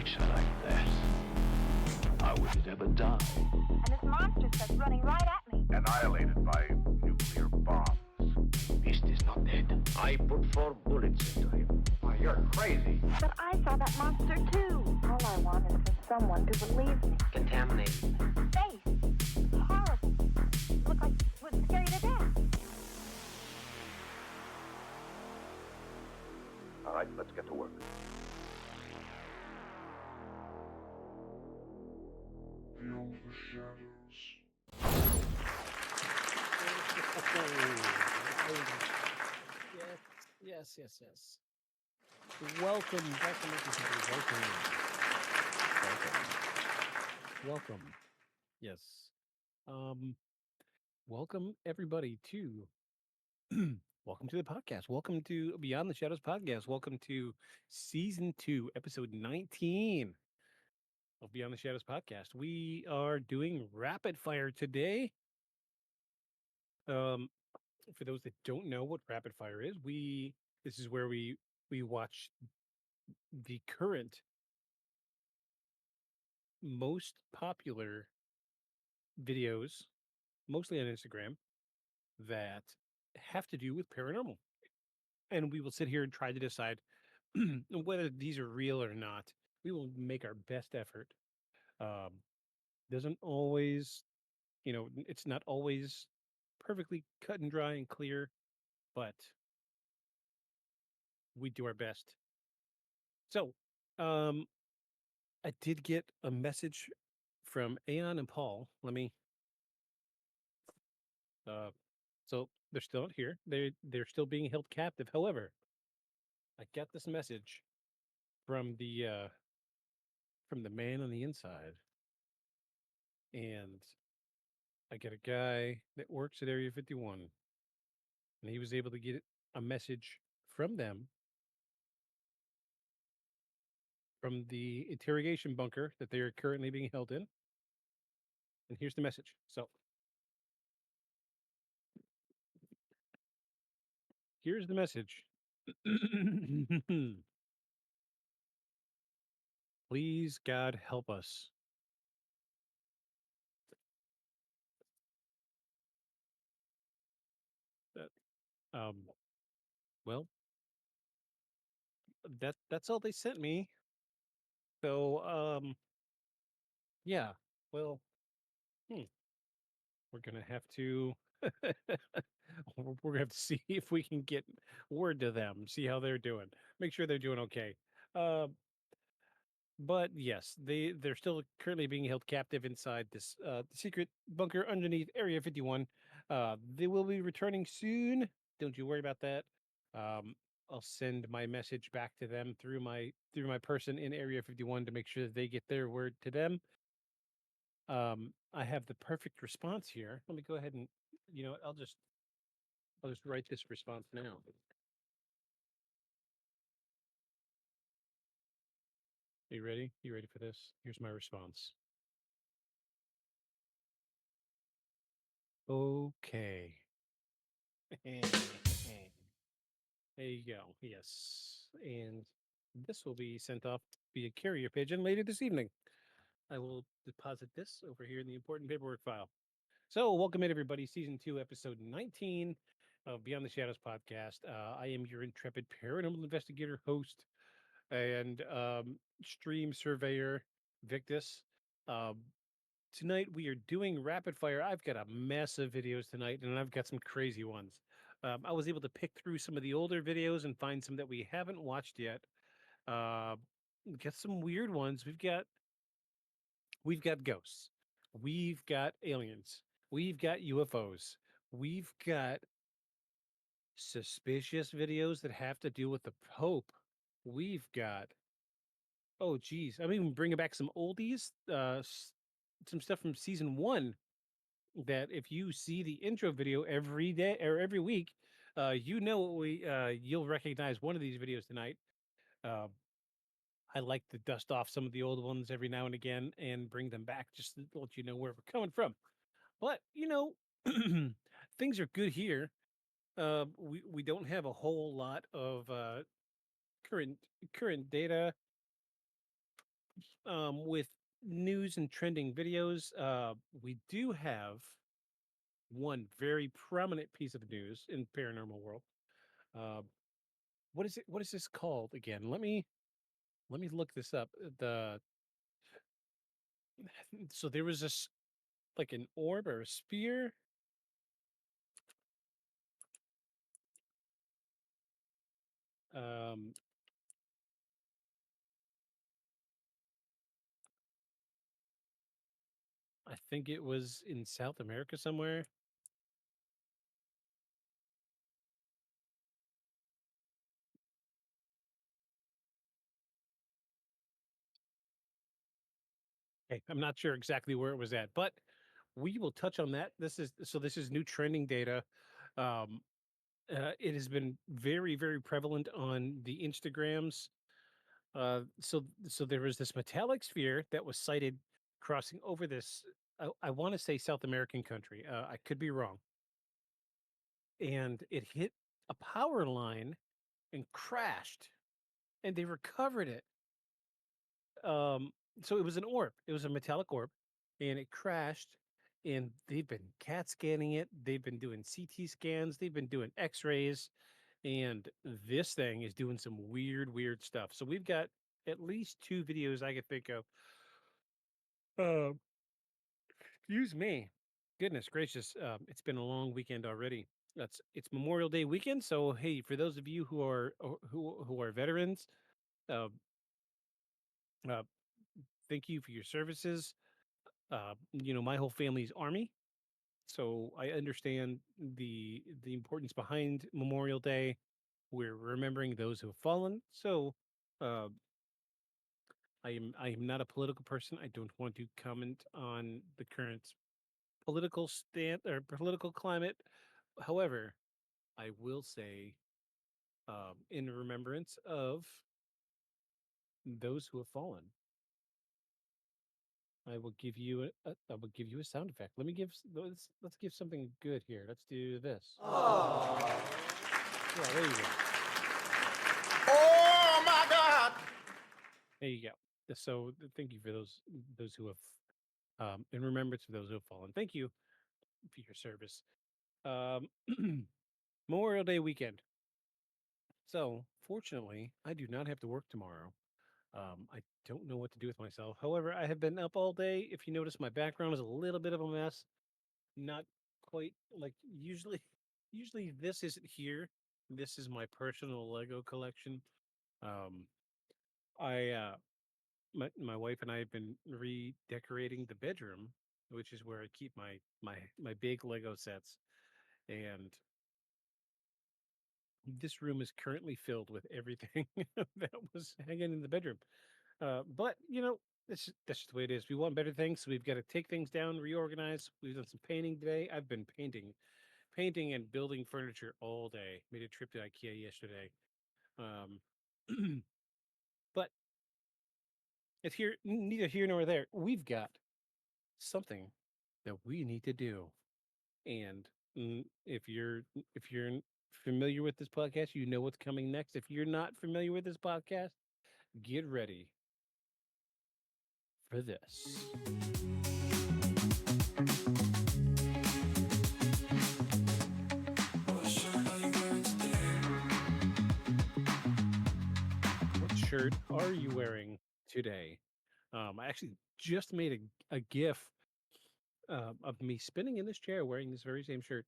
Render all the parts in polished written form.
creature like that, how would it ever die? And this monster starts running right at me. Annihilated by nuclear bombs. Beast is not dead. I put 4 bullets into him. Why, you're crazy. But I saw that monster too. All I want is for someone to believe me. Contaminated. Face. Horrible. Looked like it would scare you to death. All right, let's get to work. Beyond the shadows. Yes. Welcome back to Welcome. Yes. Welcome everybody to welcome to the podcast. Welcome to Beyond the Shadows podcast. Welcome to season 2, episode 19 of Beyond the Shadows podcast. We are doing rapid fire today. For those that don't know what rapid fire is, this is where we watch the current most popular videos, mostly on Instagram, that have to do with paranormal. And we will sit here and try to decide whether these are real or not. We will make our best effort. Doesn't always, it's not always perfectly cut and dry and clear, but we do our best. So, I did get a message from Aeon and Paul. Let me. So they're still not here. They're still being held captive. However, I got this message from the man on the inside, and I get a guy that works at Area 51, and he was able to get a message from them from the interrogation bunker that they are currently being held in. And here's the message. So here's the message. Please, God, help us. That, well, that's all they sent me. So, yeah. Well, we're gonna have to we're gonna have to see if we can get word to them, see how they're doing, make sure they're doing okay. Uh, but yes, they're still currently being held captive inside this secret bunker underneath Area 51. They will be returning soon. Don't you worry about that. Um, I'll send my message back to them through my person in Area 51 to make sure that they get their word to them. I have the perfect response here. Let me go ahead and, I'll just write this response now. Are you ready? You ready for this? Here's my response. Okay. There you go. Yes. And this will be sent off via carrier pigeon later this evening. I will deposit this over here in the important paperwork file. So, welcome in everybody, season 2, episode 19 of Beyond the Shadows podcast. I am your intrepid paranormal investigator host and stream surveyor, Victus. Um, Tonight we are doing rapid fire. I've got a mess of videos tonight, and I've got some crazy ones. I was able to pick through some of the older videos and find some that we haven't watched yet. Uh, got some weird ones. We've got ghosts. We've got aliens. We've got UFOs. We've got suspicious videos that have to do with the Pope. We've got, oh geez, I'm even bringing back some oldies, some stuff from season 1 that if you see the intro video every day or every week, you'll recognize one of these videos tonight. Uh, I like to dust off some of the old ones every now and again and bring them back just to let you know where we're coming from. But things are good here. We don't have a whole lot of current data with news and trending videos, we do have one very prominent piece of news in paranormal world. Uh, what is it? What is this called again? Let me look this up. The so there was this like an orb or a sphere. Um, I think it was in South America somewhere. Okay, I'm not sure exactly where it was at, but we will touch on that. This is new trending data. Um, it has been very, very prevalent on the Instagrams. So there was this metallic sphere that was sighted crossing over this. I want to say South American country. I could be wrong, and it hit a power line and crashed, and they recovered it. Um, so it was an orb. It was a metallic orb, and it crashed. And they've been CAT scanning it. They've been doing CT scans. They've been doing X-rays, and this thing is doing some weird, weird stuff. So we've got at least two videos I could think of. Um, Excuse me. Goodness gracious, it's been a long weekend already. It's Memorial Day weekend, so hey, for those of you who are veterans, uh, uh, thank you for your services. My whole family's Army, so I understand the importance behind Memorial Day. We're remembering those who have fallen. So, uh, I am not a political person. I don't want to comment on the current political stand or political climate. However, I will say, in remembrance of those who have fallen, I will give you a sound effect. Let me give let's give something good here. Let's do this. Yeah, there you go. Oh my God! There you go. So thank you for those who have in remembrance of those who have fallen. Thank you for your service. Um, Memorial Day weekend. So fortunately, I do not have to work tomorrow. I don't know what to do with myself. However, I have been up all day. If you notice, my background is a little bit of a mess. Not quite like usually. Usually, this isn't here. This is my personal Lego collection. Um, I my wife and I have been redecorating the bedroom, which is where I keep my big Lego sets. And this room is currently filled with everything that was hanging in the bedroom. But that's just the way it is. We want better things, so we've got to take things down, reorganize. We've done some painting today. I've been painting and building furniture all day. Made a trip to IKEA yesterday. Um, but it's neither here nor there. We've got something that we need to do, and if you're familiar with this podcast, you know what's coming next. If you're not familiar with this podcast, get ready for this. What shirt are you wearing today? I actually just made a GIF of me spinning in this chair wearing this very same shirt.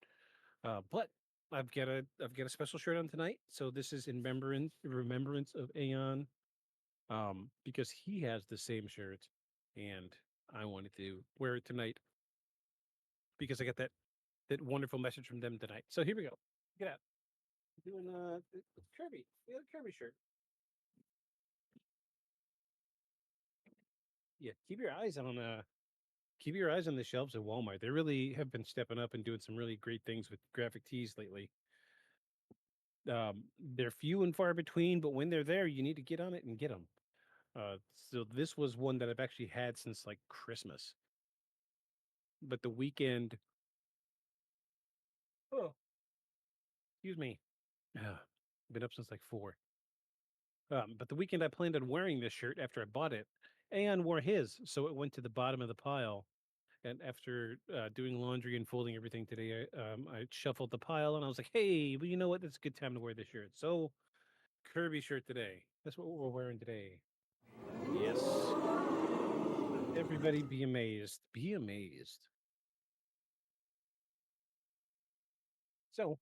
But I've got a special shirt on tonight. So this is in remembrance of Aeon, because he has the same shirt, and I wanted to wear it tonight because I got that wonderful message from them tonight. So here we go. Get out. Doing Kirby, the other Kirby shirt. Yeah, keep your eyes on the shelves at Walmart. They really have been stepping up and doing some really great things with graphic tees lately. They're few and far between, but when they're there, you need to get on it and get them. So this was one that I've actually had since like Christmas. But the weekend, oh, excuse me, been up since like 4. But the weekend I planned on wearing this shirt after I bought it, Aeon wore his, so it went to the bottom of the pile. And after doing laundry and folding everything today, I shuffled the pile and I was like, "Hey, well, you know what? That's a good time to wear this shirt." So, Kirby shirt today. That's what we're wearing today. Yes. Everybody, be amazed. Be amazed. So,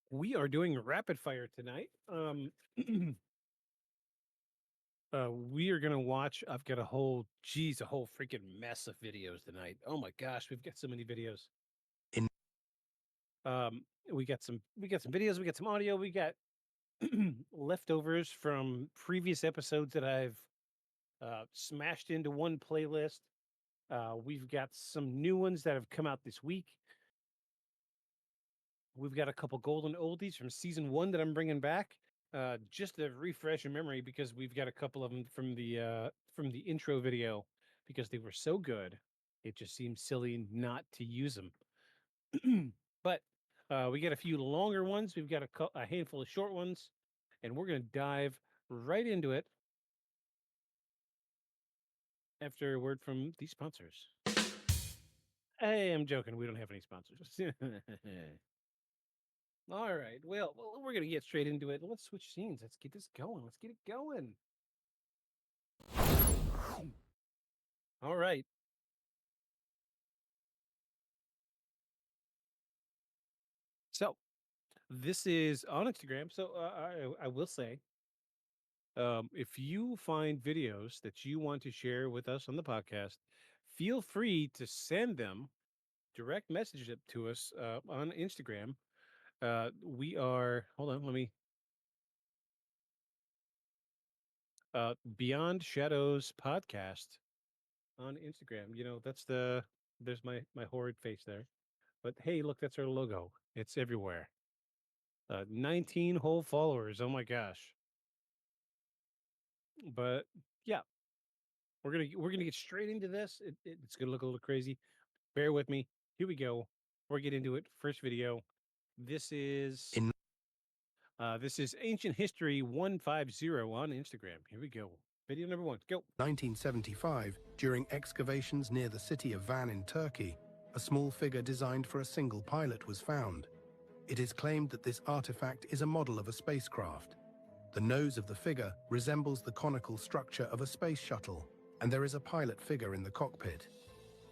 we are doing rapid fire tonight. We are gonna watch. I've got a whole freaking mess of videos tonight. Oh my gosh, we've got so many videos. We got some videos, we got some audio, we got leftovers from previous episodes that I've smashed into one playlist. We've got some new ones that have come out this week. We've got a couple golden oldies from season 1 that I'm bringing back. Just to refresh your memory, because we've got a couple of them from the intro video, because they were so good, it just seems silly not to use them. But we got a few longer ones. We've got a handful of short ones, and we're going to dive right into it after a word from these sponsors. Hey, I'm joking. We don't have any sponsors. All right. Well, we're going to get straight into it. Let's switch scenes. Let's get this going. Let's get it going. All right. So, this is on Instagram. So, I will say, if you find videos that you want to share with us on the podcast, feel free to send them, direct message it to us on Instagram. We are, hold on, let me, Beyond Shadows podcast on Instagram. There's my horrid face there. But hey, look, that's our logo. It's everywhere. 19 whole followers. Oh my gosh. But yeah, we're gonna get straight into this. It's gonna look a little crazy. Bear with me. Here we go. We'll get into it. First video. This is Ancient History 150 on Instagram. Here we go. Video number 1. Go. 1975, during excavations near the city of Van in Turkey, a small figure designed for a single pilot was found. It is claimed that this artifact is a model of a spacecraft. The nose of the figure resembles the conical structure of a space shuttle, and there is a pilot figure in the cockpit.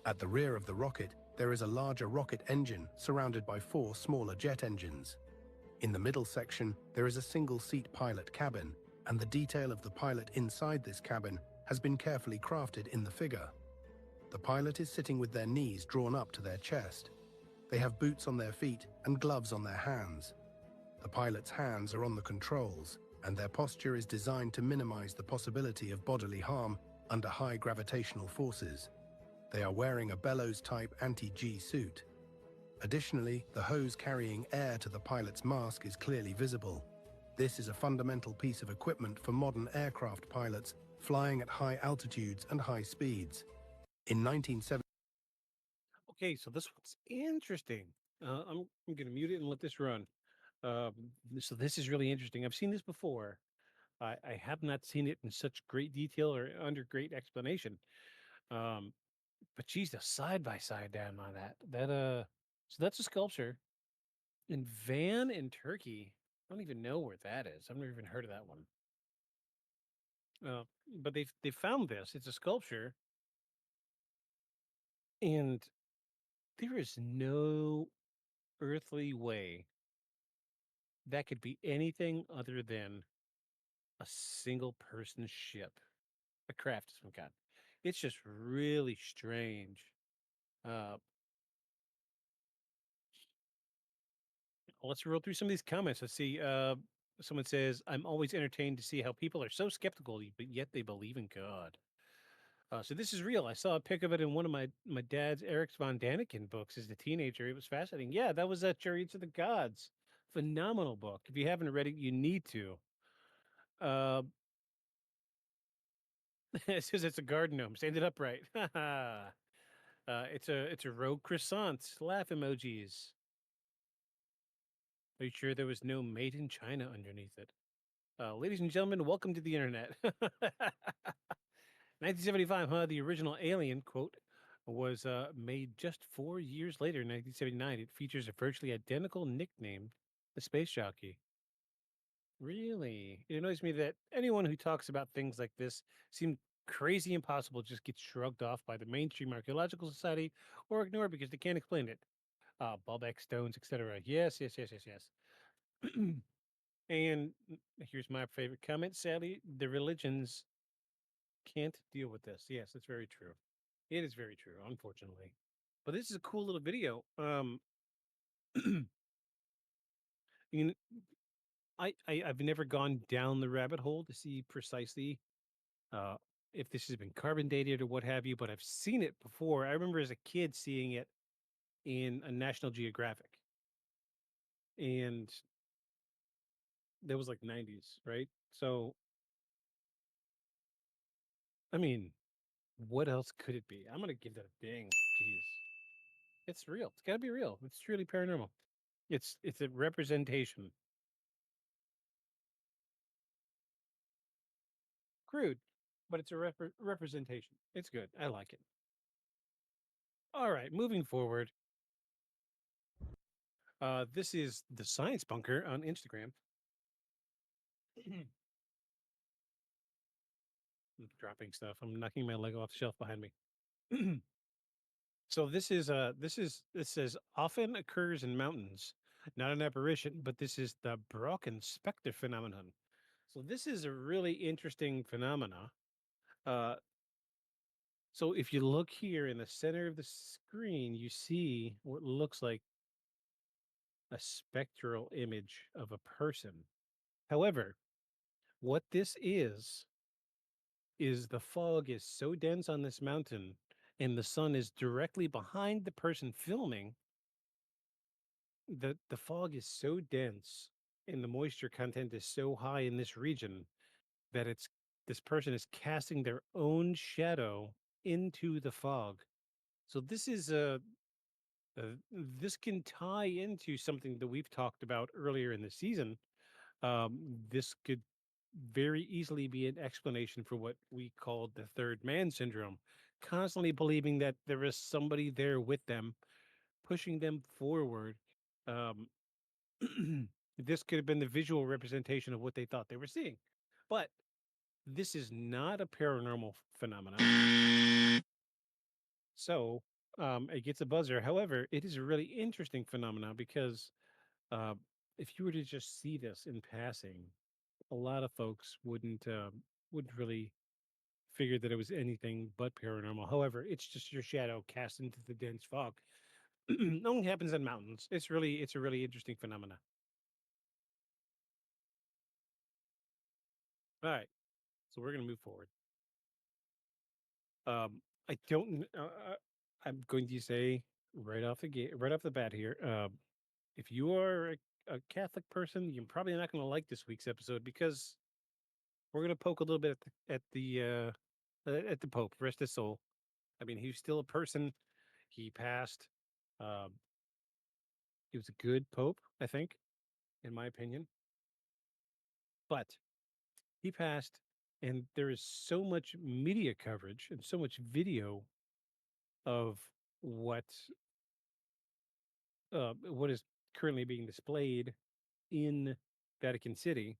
At the rear of the rocket, there is a larger rocket engine surrounded by 4 smaller jet engines. In the middle section, there is a single-seat pilot cabin, and the detail of the pilot inside this cabin has been carefully crafted in the figure. The pilot is sitting with their knees drawn up to their chest. They have boots on their feet and gloves on their hands. The pilot's hands are on the controls, and their posture is designed to minimize the possibility of bodily harm under high gravitational forces. They are wearing a bellows-type anti-G suit. Additionally, the hose carrying air to the pilot's mask is clearly visible. This is a fundamental piece of equipment for modern aircraft pilots flying at high altitudes and high speeds. In 1970, Okay, so this one's interesting. I'm going to mute it and let this run. So this is really interesting. I've seen this before. I have not seen it in such great detail or under great explanation. But geez, the side by side down on so that's a sculpture in Van in Turkey. I don't even know where that is. I've never even heard of that one. But they found this. It's a sculpture, and there is no earthly way that could be anything other than a single person ship, a craft of some kind. It's just really strange. Uh, let's roll through some of these comments. Let's see. Someone says, "I'm always entertained to see how people are so skeptical, but yet they believe in God." So this is real. I saw a pic of it in one of my dad's Erich von Daniken books as a teenager. It was fascinating. Yeah, that was Chariots of the Gods. Phenomenal book. If you haven't read it, you need to. Uh, it says it's a garden gnome. Stand it upright. It's a rogue croissant. Laugh emojis. Are you sure there was no made in China underneath it? Ladies and gentlemen, welcome to the internet. 1975, the original Alien quote was made just 4 years later in 1979. It features a virtually identical nickname, the Space Jockey. Really? It annoys me that anyone who talks about things like this seem crazy impossible just gets shrugged off by the mainstream archaeological society or ignored because they can't explain it. Bulb X stones, etc. Yes, yes, yes, yes, yes. And here's my favorite comment. Sadly, the religions can't deal with this. Yes, it's very true. It is very true, unfortunately. But this is a cool little video. You know, I've never gone down the rabbit hole to see precisely uh, if this has been carbon dated or what have you, but I've seen it before. I remember as a kid seeing it in a National Geographic, and that was like 90s, right? So, I mean, what else could it be? I'm gonna give that a ding. Jeez, it's real. It's got to be real. It's truly paranormal. It's a representation. Crude, but it's a representation. It's good. I like it. All right, moving forward. This is the Science Bunker on Instagram. I'm dropping stuff. I'm knocking my leg off the shelf behind me. So this says often occurs in mountains, not an apparition, but this is the Brocken specter phenomenon. So this is a really interesting phenomena. Uh, so if you look here in the center of the screen, you see what looks like a spectral image of a person. However, what this is the fog is so dense on this mountain and the sun is directly behind the person filming that the fog is so dense and the moisture content is so high in this region that it's this person is casting their own shadow into the fog. So this is this can tie into something that we've talked about earlier in the season. This could very easily be an explanation for what we called the third man syndrome, constantly believing that there is somebody there with them, pushing them forward. Um, this could have been the visual representation of what they thought they were seeing. But this is not a paranormal phenomenon. So it gets a buzzer. However, it is a really interesting phenomenon because uh, if you were to just see this in passing, a lot of folks wouldn't really figure that it was anything but paranormal. However, it's just your shadow cast into the dense fog. Only happens in mountains. It's a really interesting phenomena. All right, so we're gonna move forward. I don't. I'm going to say right off the gate, right off the bat here. If you are a Catholic person, you're probably not going to like this week's episode because we're going to poke a little bit at the Pope. Rest his soul. I mean, he's still a person. He passed. Um, he was a good Pope, I think, in my opinion. But he passed, and there is so much media coverage and so much video of what what is currently being displayed in Vatican City,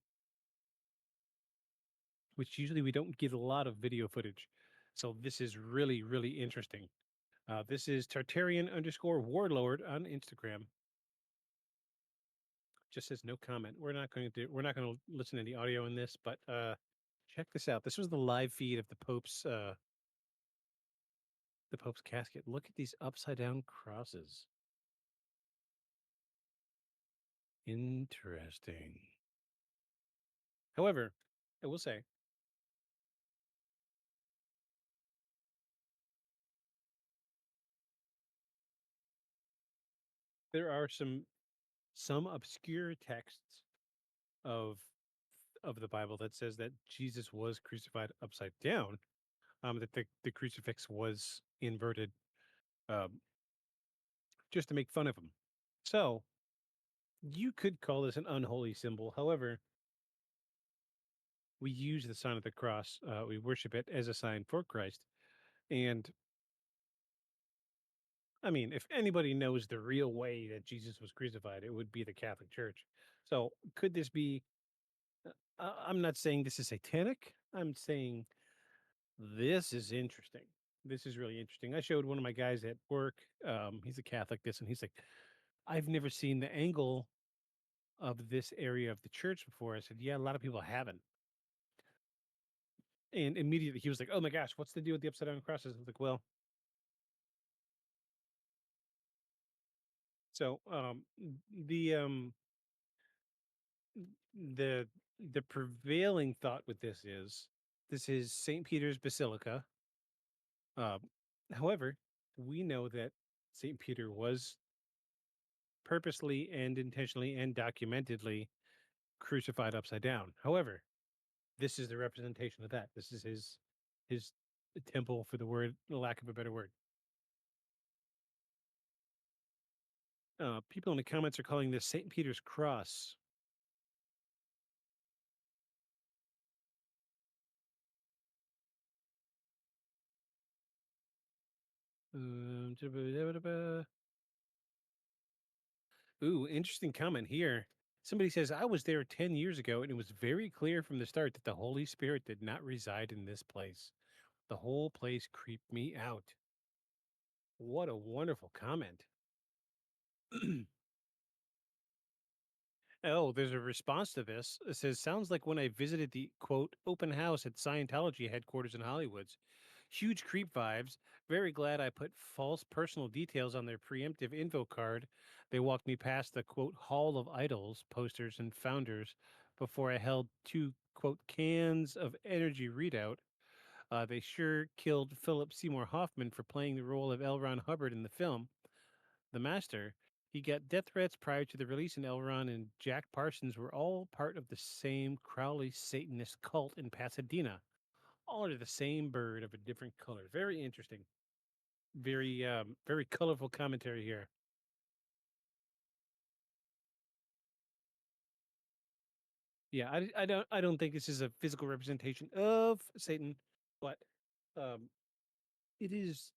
which usually we don't get a lot of video footage. So this is really, really interesting. This is Tartarian underscore warlord on Instagram. Just says no comment. We're not going to listen to the audio in this, but check this out. This was the live feed of the Pope's casket. Look at these upside down crosses. Interesting. However, I will say there are some obscure texts of the Bible that says that Jesus was crucified upside down, that the crucifix was inverted, um, just to make fun of him. So you could call this an unholy symbol. However, we use the sign of the cross. We worship it as a sign for Christ. And I mean, if anybody knows the real way that Jesus was crucified, it would be the Catholic Church. So could this be? I'm not saying this is satanic. I'm saying this is interesting. This is really interesting. I showed one of my guys at work. He's a Catholic. This, and he's like, "I've never seen the angle of this area of the church before." I said, "Yeah, a lot of people haven't." And immediately he was like, "Oh my gosh, what's the deal with the upside down crosses?" I was like, "Well, so the the the prevailing thought with this is St. Peter's Basilica. Uh, However, we know that St. Peter was purposely and intentionally and documentedly crucified upside down. However, this is the representation of that. This is his temple, for the word lack of a better word. People in the comments are calling this St. Peter's Cross. Ooh, interesting comment here. Somebody says, I was there 10 years ago, and it was very clear from the start that the Holy Spirit did not reside in this place. The whole place creeped me out. What a wonderful comment. Oh, there's a response to this. It says, sounds like when I visited the quote open house at Scientology headquarters in Hollywood's. Huge creep vibes. Very glad I put false personal details on their preemptive info card. They walked me past the quote Hall of Idols posters and founders before I held two quote cans of energy readout. They sure killed Philip Seymour Hoffman for playing the role of L. Ron Hubbard in the film. The Master. He got death threats prior to the release, and Elron and Jack Parsons were all part of the same Crowley Satanist cult in Pasadena, all under the same bird of a different color. Very interesting. Very colorful commentary here. Yeah, I don't think this is a physical representation of Satan, but um, it is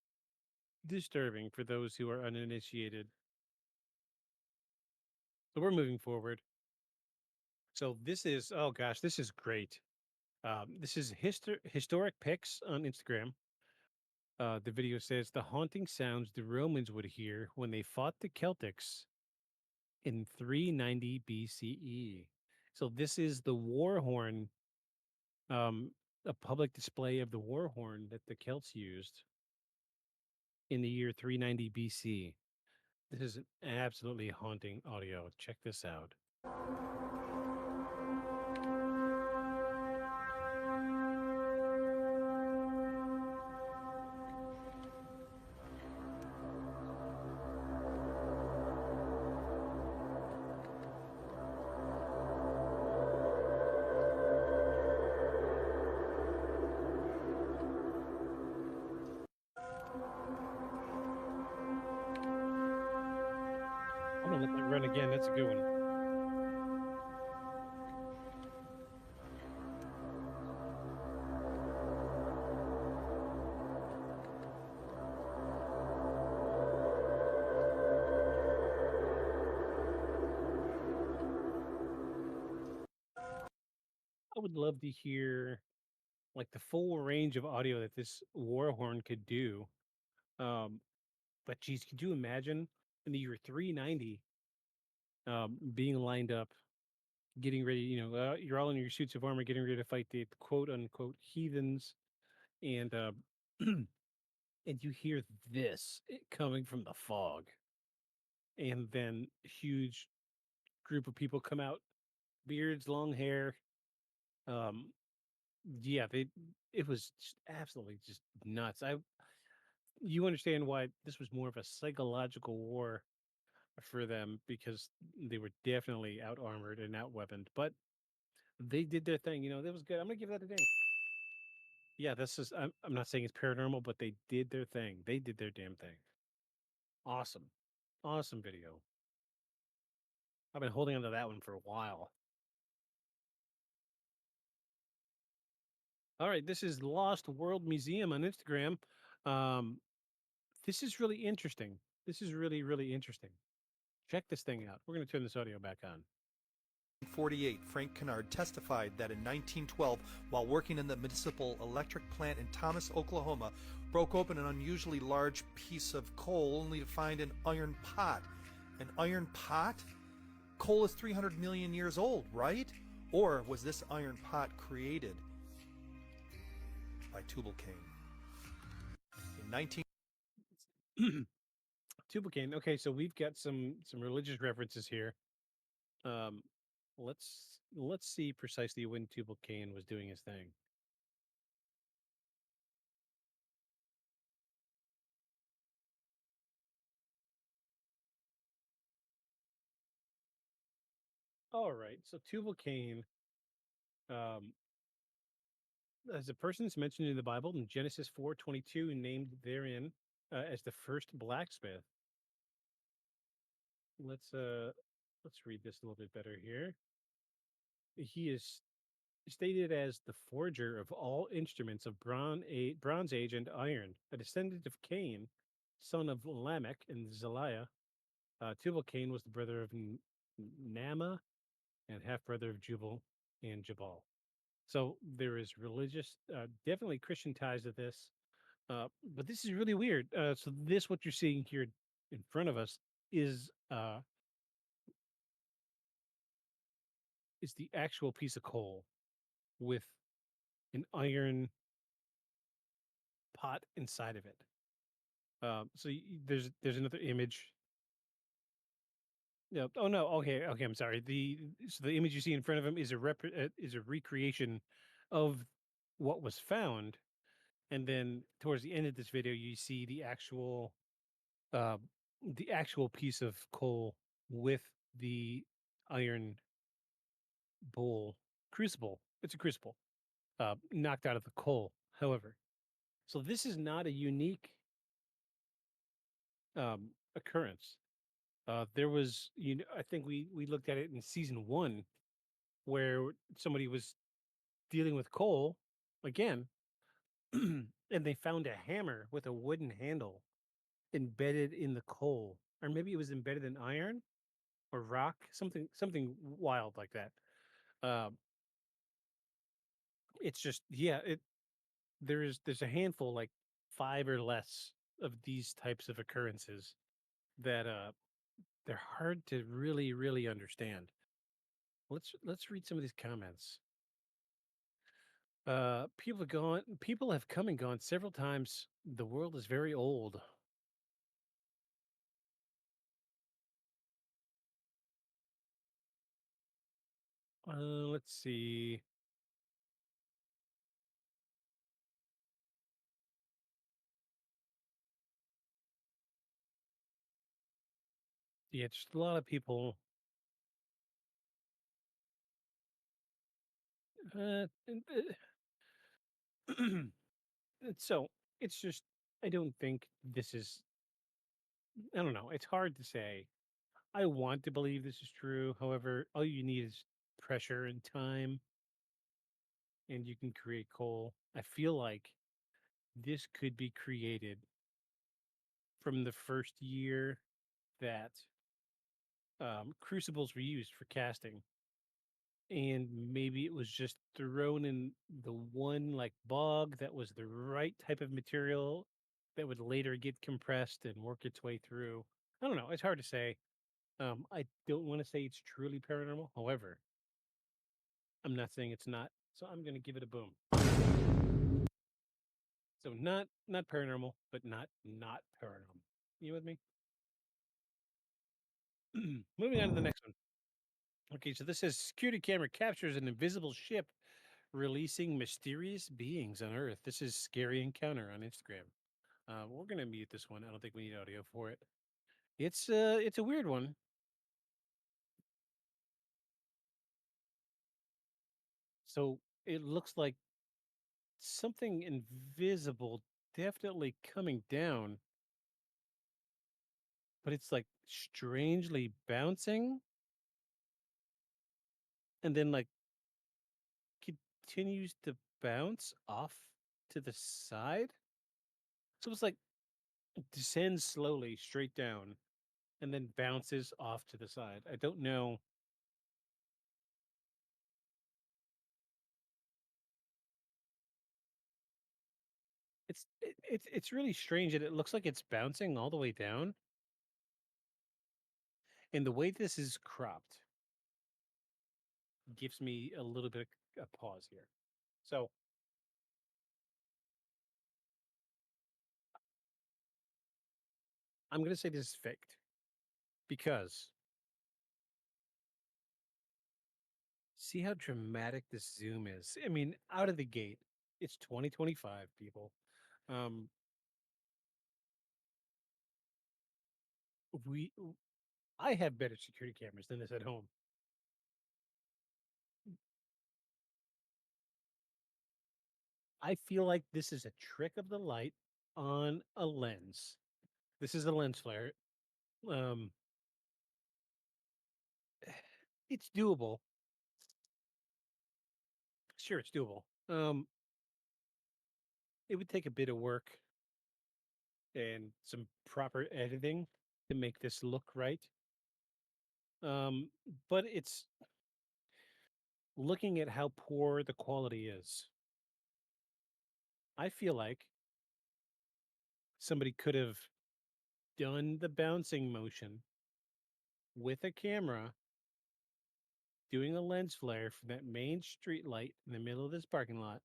disturbing for those who are uninitiated. So we're moving forward. So this is oh gosh, this is great. This is historic pics on Instagram. The video says the haunting sounds the Romans would hear when they fought the Celtics in 390 BCE. So this is the war horn, a public display of the war horn that the Celts used in the year 390 BC. This is an absolutely haunting audio. Check this out. I'm gonna let that run again. That's a good one. I would love to hear like the full range of audio that this war horn could do. Um, but geez, could you imagine in the year 390 being lined up, getting ready? You're all in your suits of armor, getting ready to fight the quote unquote heathens, and and you hear this coming from the fog, and then a huge group of people come out, beards, long hair. Um, yeah, it was just absolutely just nuts. You understand why this was more of a psychological war for them because they were definitely out armored and out weaponed, but they did their thing. That was good. I'm gonna give that a ding. Yeah, this is. I'm not saying it's paranormal, but they did their thing. They did their damn thing. Awesome, awesome video. I've been holding on to that one for a while. All right, this is Lost World Museum on Instagram. Um, this is really interesting. This is really, really interesting. Check this thing out. We're going to turn this audio back on. 1948, Frank Kennard testified that in 1912, while working in the municipal electric plant in Thomas, Oklahoma, broke open an unusually large piece of coal only to find an iron pot. An iron pot? Coal is 300 million years old, right? Or was this iron pot created by Tubal-Cain? In 19... Tubal-Cain. Okay, so we've got some religious references here. Let's see precisely when Tubal-Cain was doing his thing. All right, so Tubal-Cain, as a person that's mentioned in the Bible in Genesis 4:22, named therein as the first blacksmith. Let's read this a little bit better here. He is stated as the forger of all instruments of Bronze Age and iron, a descendant of Cain, son of Lamech and Zaliah. Tubal-Cain was the brother of Nama and half brother of Jubal and Jabal. So there is religious, definitely Christian ties to this. But this is really weird. So this, what you're seeing here in front of us, is the actual piece of coal with an iron pot inside of it. There's another image. Yeah. Oh no. Okay. Okay. I'm sorry. The image you see in front of him is a recreation of what was found, and then towards the end of this video, you see uh, the actual piece of coal with the iron bowl crucible. It's a crucible, knocked out of the coal. However, so this is not a unique occurrence. There was, I think we looked at it in season 1, where somebody was dealing with coal again, and they found a hammer with a wooden handle embedded in the coal, or maybe it was embedded in iron or rock, something wild like that. Um, it's just, yeah, there's a handful, like 5 or less of these types of occurrences that they're hard to really understand. Let's read some of these comments. People have come and gone several times. The world is very old. Let's see. Yeah, just a lot of people. Uh, and, so it's just, I don't think this is. I don't know. It's hard to say. I want to believe this is true. However, all you need is pressure and time, and you can create coal. I feel like this could be created from the first year that crucibles were used for casting, and maybe it was just thrown in the one like bog that was the right type of material that would later get compressed and work its way through. I don't know. It's hard to say. I don't want to say it's truly paranormal. However, I'm not saying it's not. So I'm going to give it a boom. So not paranormal, but not paranormal. You with me? Moving on to the next one. Okay, so this says security camera captures an invisible ship releasing mysterious beings on Earth. This is Scary Encounter on Instagram. We're gonna mute this one. I don't think we need audio for it. It's a weird one. So it looks like something invisible definitely coming down, but it's like strangely bouncing and then like continues to bounce off to the side. So it's like descends slowly straight down and then bounces off to the side. I don't know. It's really strange that it looks like it's bouncing all the way down. And the way this is cropped gives me a little bit of a pause here. So I'm gonna say this is faked because see how dramatic this zoom is. I mean, out of the gate, it's 2025, people. Um, we I have better security cameras than this at home. I feel like this is a trick of the light on a lens. This is a lens flare. Um, it's doable. Sure, it's doable. It would take a bit of work and some proper editing to make this look right. Um, but it's looking at how poor the quality is. I feel like somebody could have done the bouncing motion with a camera doing a lens flare from that main street light in the middle of this parking lot.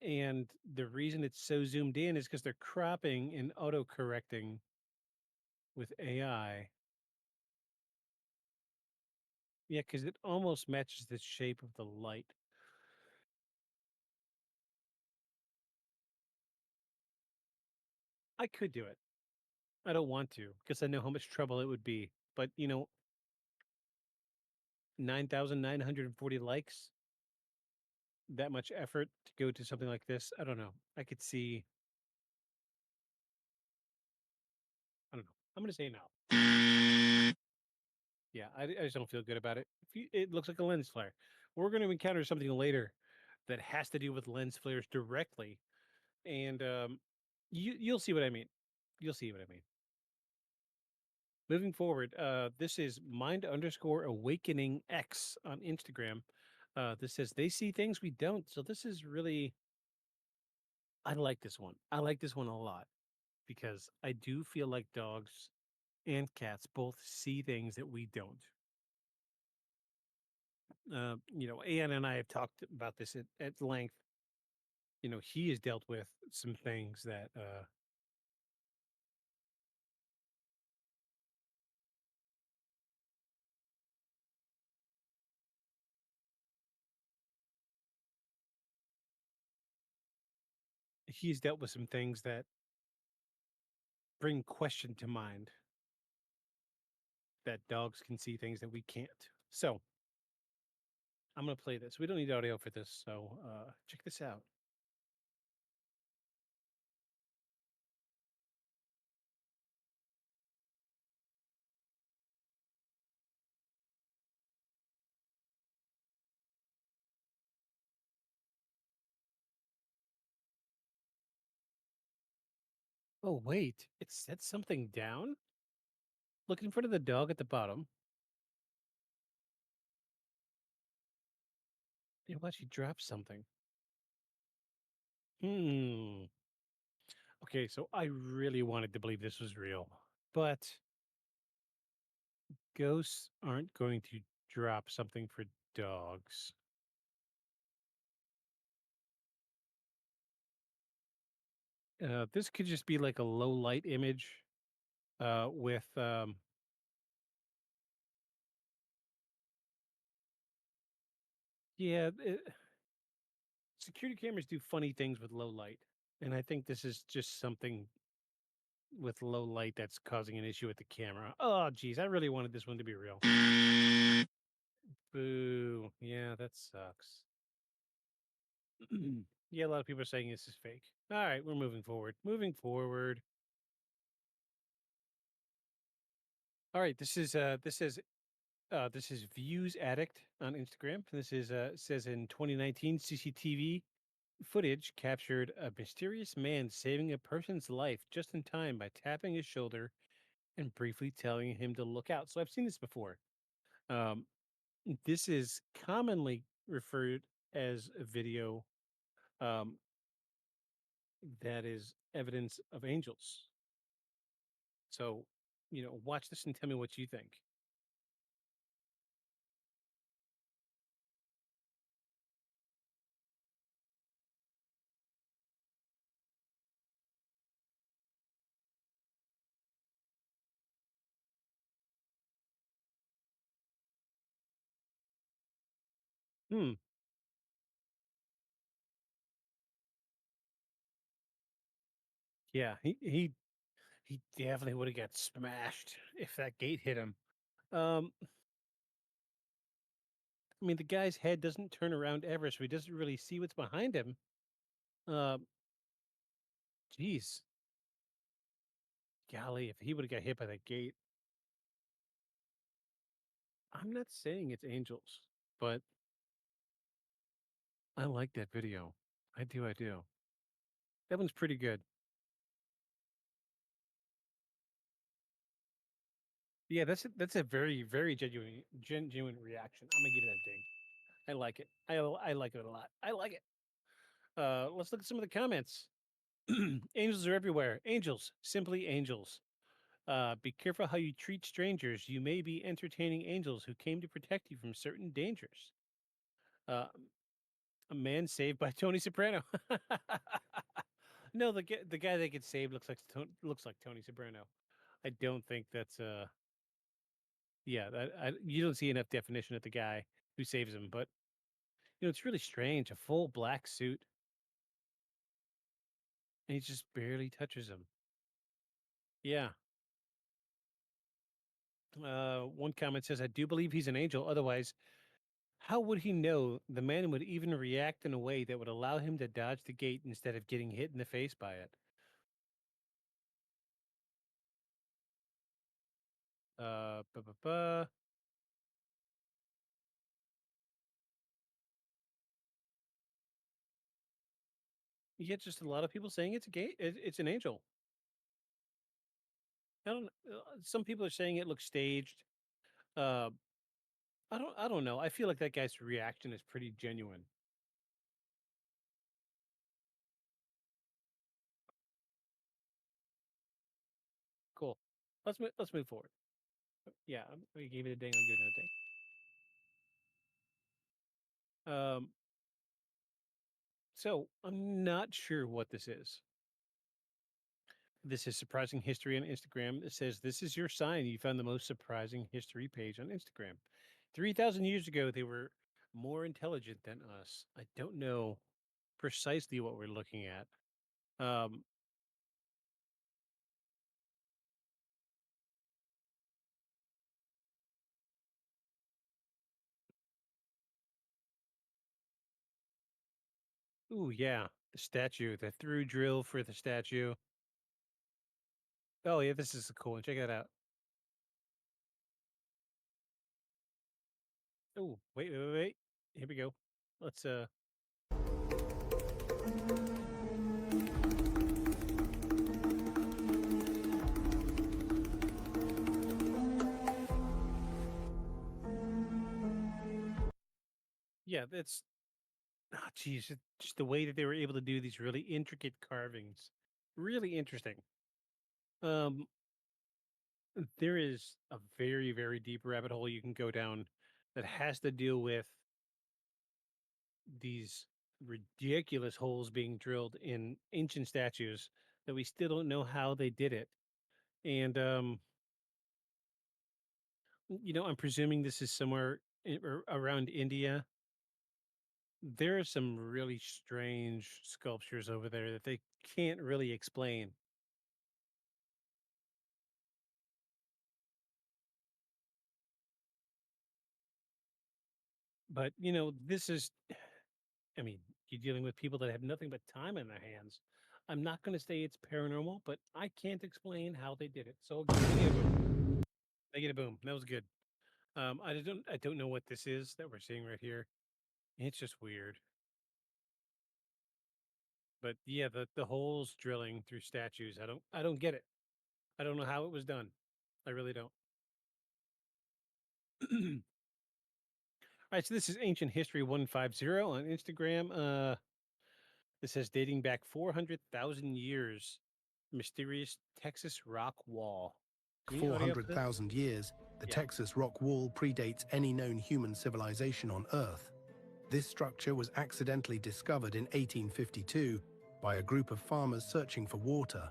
And the reason it's so zoomed in is because they're cropping and auto correcting with AI. Yeah, because it almost matches the shape of the light. I could do it. I don't want to because I know how much trouble it would be. But, 9,940 likes, that much effort to go to something like this. I don't know. I could see, I don't know. I'm going to say no. Yeah, I just don't feel good about it. It looks like a lens flare. We're going to encounter something later that has to do with lens flares directly. And you'll see what I mean. You'll see what I mean. Moving forward, this is mind_awakening X on Instagram. This says they see things we don't. So this is really, I like this one. I like this one a lot because I do feel like dogs and cats both see things that we don't. Ann and I have talked about this at length. He has dealt with some things that he's dealt with some things that bring question to mind that dogs can see things that we can't. So I'm gonna play this. We don't need audio for this, so check this out. Oh wait, it set something down. Look in front of the dog at the bottom. Yeah, watch, he dropped something. Hmm. Okay, so I really wanted to believe this was real, but ghosts aren't going to drop something for dogs. This could just be like a low light image with yeah, security cameras do funny things with low light, and I think this is just something with low light that's causing an issue with the camera. Oh, geez, I really wanted this one to be real. Boo. Yeah, that sucks. Yeah, a lot of people are saying this is fake. All right, we're moving forward. Moving forward. All right, this is This is Views Addict on Instagram. This is says in 2019 CCTV footage captured a mysterious man saving a person's life just in time by tapping his shoulder and briefly telling him to look out. So I've seen this before. Um, this is commonly referred as a video um, that is evidence of angels. So, watch this and tell me what you think. Hmm. Yeah, he definitely would have got smashed if that gate hit him. Um, I mean, the guy's head doesn't turn around ever, so he doesn't really see what's behind him. Um, Geez, golly, if he would have got hit by that gate, I'm not saying it's angels, but I like that video. I do, I do. That one's pretty good. Yeah, that's a very very genuine reaction. I'm gonna give it a ding. I like it. I like it a lot. I like it. Let's look at some of the comments. Angels are everywhere. Angels, simply angels. Be careful how you treat strangers. You may be entertaining angels who came to protect you from certain dangers. Uh, a man saved by Tony Soprano. No, the guy that gets saved looks like Tony Soprano. I don't think that's yeah. You don't see enough definition of the guy who saves him, but it's really strange. A full black suit, and he just barely touches him. Yeah. One comment says, "I do believe he's an angel. Otherwise, how would he know the man would even react in a way that would allow him to dodge the gate instead of getting hit in the face by it?" Ba, ba, ba. You get just a lot of people saying it's a gate. It's an angel. I don't. Some people are saying it looks staged. Uh, I don't. I don't know. I feel like that guy's reaction is pretty genuine. Cool. Let's move forward. Yeah, we gave it a ding. I'll give it a ding. So I'm not sure what this is. This is surprising history on Instagram. It says this is your sign. You found the most surprising history page on Instagram. 3,000 years ago, they were more intelligent than us. I don't know precisely what we're looking at. Um, Ooh, yeah, the statue, the through drill for the statue. Oh yeah, this is a cool one. Check that out. Oh, wait. Here we go. Let's yeah, that's geez, just the way that they were able to do these really intricate carvings. Really interesting. Um, there is a very, very deep rabbit hole you can go down that has to deal with these ridiculous holes being drilled in ancient statues that we still don't know how they did it. And I'm presuming this is somewhere around India. There are some really strange sculptures over there that they can't really explain. But, this is, I mean, you're dealing with people that have nothing but time in their hands. I'm not going to say it's paranormal, but I can't explain how they did it. So, give me a boom. Make it a boom. That was good. I don't know what this is that we're seeing right here. It's just weird. But yeah, the holes drilling through statues, I don't get it. I don't know how it was done. I really don't. All right, so this is Ancient History 150 on Instagram. This says dating back 400,000 years, mysterious Texas rock wall. Any audio for this? 400,000 years, the Yeah. Texas rock wall predates any known human civilization on Earth. This structure was accidentally discovered in 1852 by a group of farmers searching for water.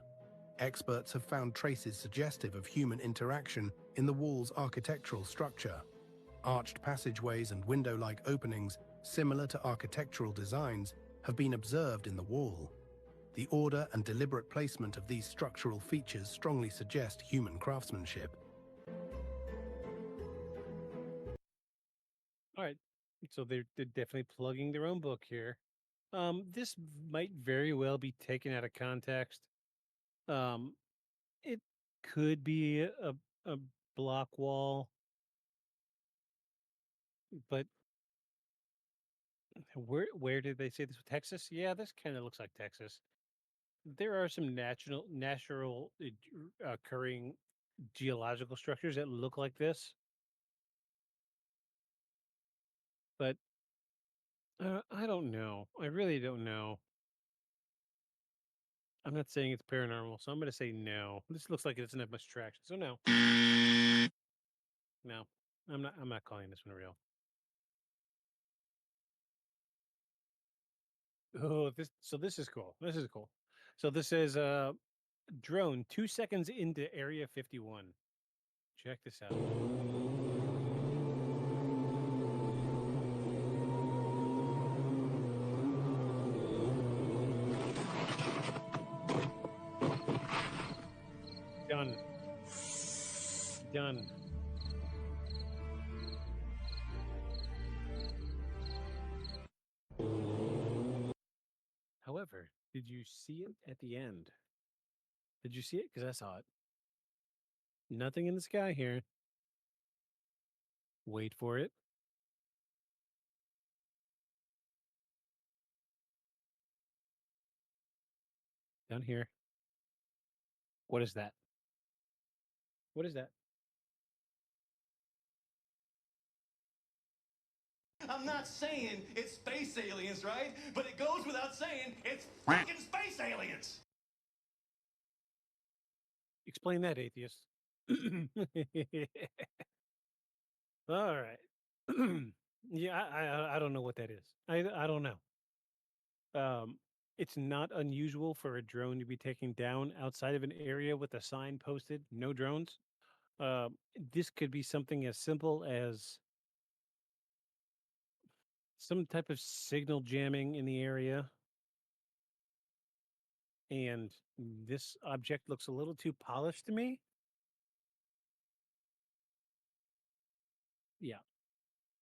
Experts have found traces suggestive of human interaction in the wall's architectural structure. Arched passageways and window-like openings, similar to architectural designs, have been observed in the wall. The order and deliberate placement of these structural features strongly suggest human craftsmanship. All right. So they're definitely plugging their own book here. This might very well be taken out of context. It could be a block wall, but where did they say this was Texas? Yeah, this kind of looks like Texas. There are some natural occurring geological structures that look like this, but I don't know. I really don't know. I'm not saying it's paranormal, so I'm going to say no. This looks like it doesn't have much traction, so no. No, I'm not. I'm not calling this one real. Oh, this. So this is cool. This is cool. So this is drone 2 seconds into Area 51. Check this out. Done. Done. However, did you see it at the end? Did you see it? Because I saw it. Nothing in the sky here. Wait for it. Down here. What is that? What is that? I'm not saying it's space aliens, right? But it goes without saying it's fucking space aliens. Explain that, atheist. All right. Yeah, I don't know what that is. I don't know. It's not unusual for a drone to be taken down outside of an area with a sign posted, "No drones." Um, this could be something as simple as some type of signal jamming in the area. And this object looks a little too polished to me. Yeah,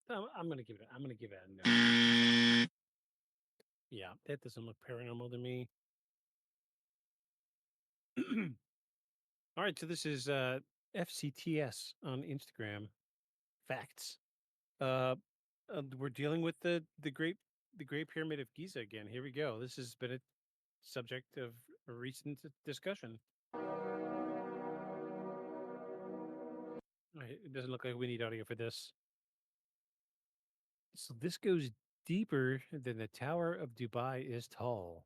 I'm gonna give it. I'm gonna give it a no. Yeah, that doesn't look paranormal to me. All right, so this is FCTS on Instagram. Facts. Uh, we're dealing with the Great Pyramid of Giza again. Here we go. This has been a subject of a recent discussion. All right, it doesn't look like we need audio for this. So this goes deeper than the Tower of Dubai is tall.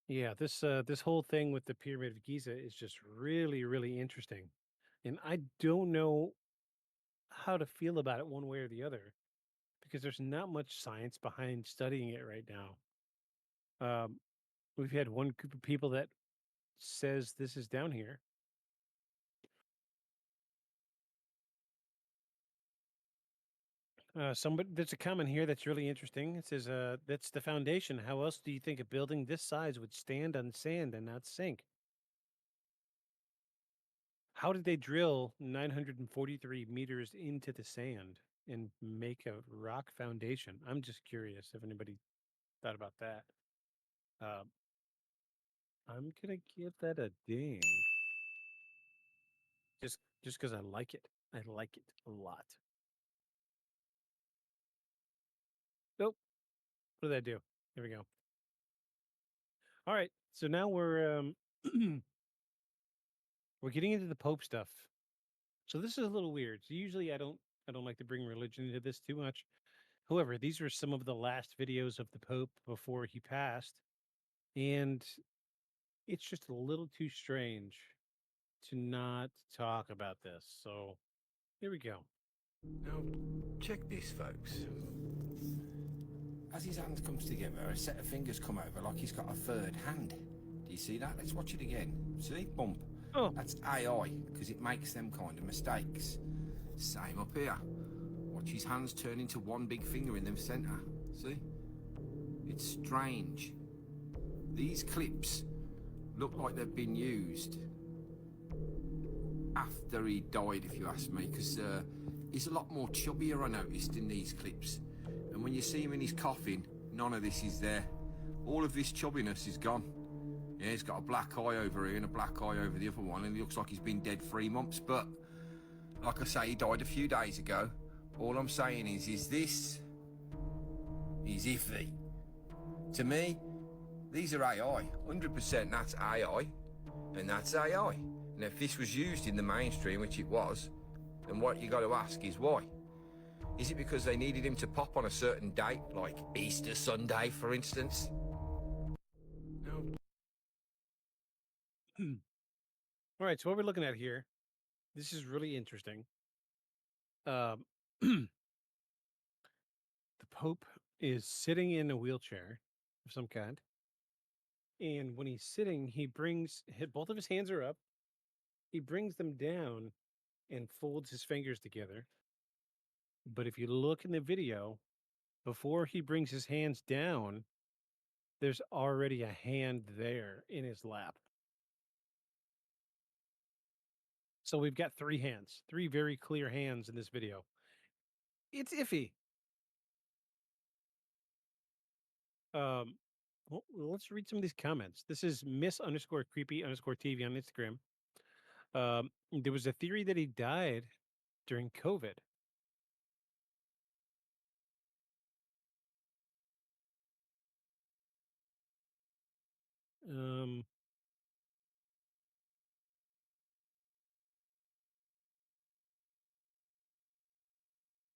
Yeah, this whole thing with the Pyramid of Giza is just really, really interesting. And I don't know how to feel about it one way or the other because there's not much science behind studying it right now. We've had one group of people that says this is down here. Somebody there's a comment here that's really interesting. It says, "That's the foundation. How else do you think a building this size would stand on sand and not sink? How did they drill 943 meters into the sand and make a rock foundation?" I'm just curious if anybody thought about that. Uh, I'm gonna give that a ding, just because I like it. I like it a lot. Nope. What did I do? Here we go. All right. So now we're we're getting into the Pope stuff. So this is a little weird. So usually I don't like to bring religion into this too much. However, these were some of the last videos of the Pope before he passed, and it's just a little too strange to not talk about this. So here we go. Now, check this, folks. As his hand comes together, a set of fingers come over like he's got a third hand. Do you see that? Let's watch it again. See? Bump. Oh. That's AI, because it makes them kind of mistakes. Same up here. Watch his hands turn into one big finger in the centre. See? It's strange. These clips look like they've been used after he died, if you ask me, because he's a lot more chubbier, I noticed, in these clips. And when you see him in his coffin, none of this is there. All of this chubbiness is gone. Yeah, he's got a black eye over here and a black eye over the other one, and he looks like he's been dead 3 months. But, like I say, he died a few days ago. All I'm saying is this is iffy. To me, these are AI. 100% that's AI, and that's AI. And if this was used in the mainstream, which it was, then what you got to ask is why? Is it because they needed him to pop on a certain date, like Easter Sunday, for instance? No. All right, so what we're looking at here, this is really interesting. The Pope is sitting in a wheelchair of some kind. And when he's sitting, both of his hands are up. He brings them down and folds his fingers together. But if you look in the video, before he brings his hands down, there's already a hand there in his lap. So we've got three hands, three very clear hands in this video. It's iffy. Well, let's read some of these comments. This is Miss_creepy_TV on Instagram. There was a theory that he died during COVID.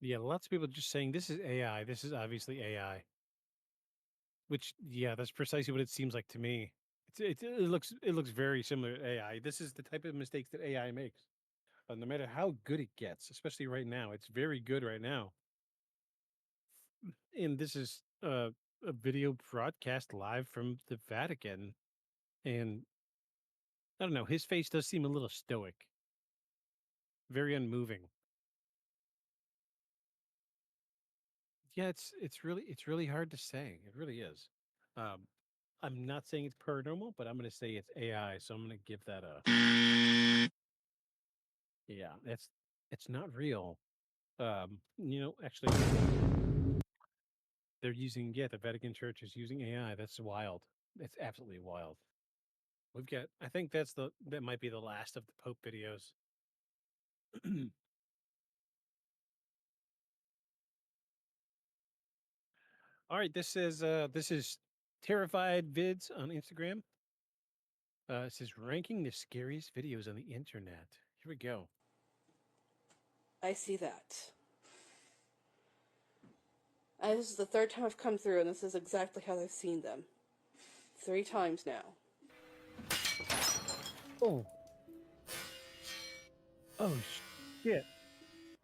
Yeah, lots of people just saying this is AI. This is obviously AI. Which, yeah, that's precisely what it seems like to me. It looks very similar to AI. This is the type of mistakes that AI makes. No matter how good it gets, especially right now, it's very good right now. And this is a video broadcast live from the Vatican, and I don't know, his face does seem a little stoic, very unmoving. Yeah, it's really hard to say. It really is. I'm not saying it's paranormal, but I'm going to say it's AI. So I'm going to give that a yeah. It's not real. Actually, they're using the Vatican Church is using AI. That's wild. It's absolutely wild. I think that might be the last of the Pope videos. All right, this is Terrified Vids on Instagram. It says ranking the scariest videos on the internet. Here we go. I see that. This is the third time I've come through, and this is exactly how I've seen them. 3 times now. Oh. Oh, shit.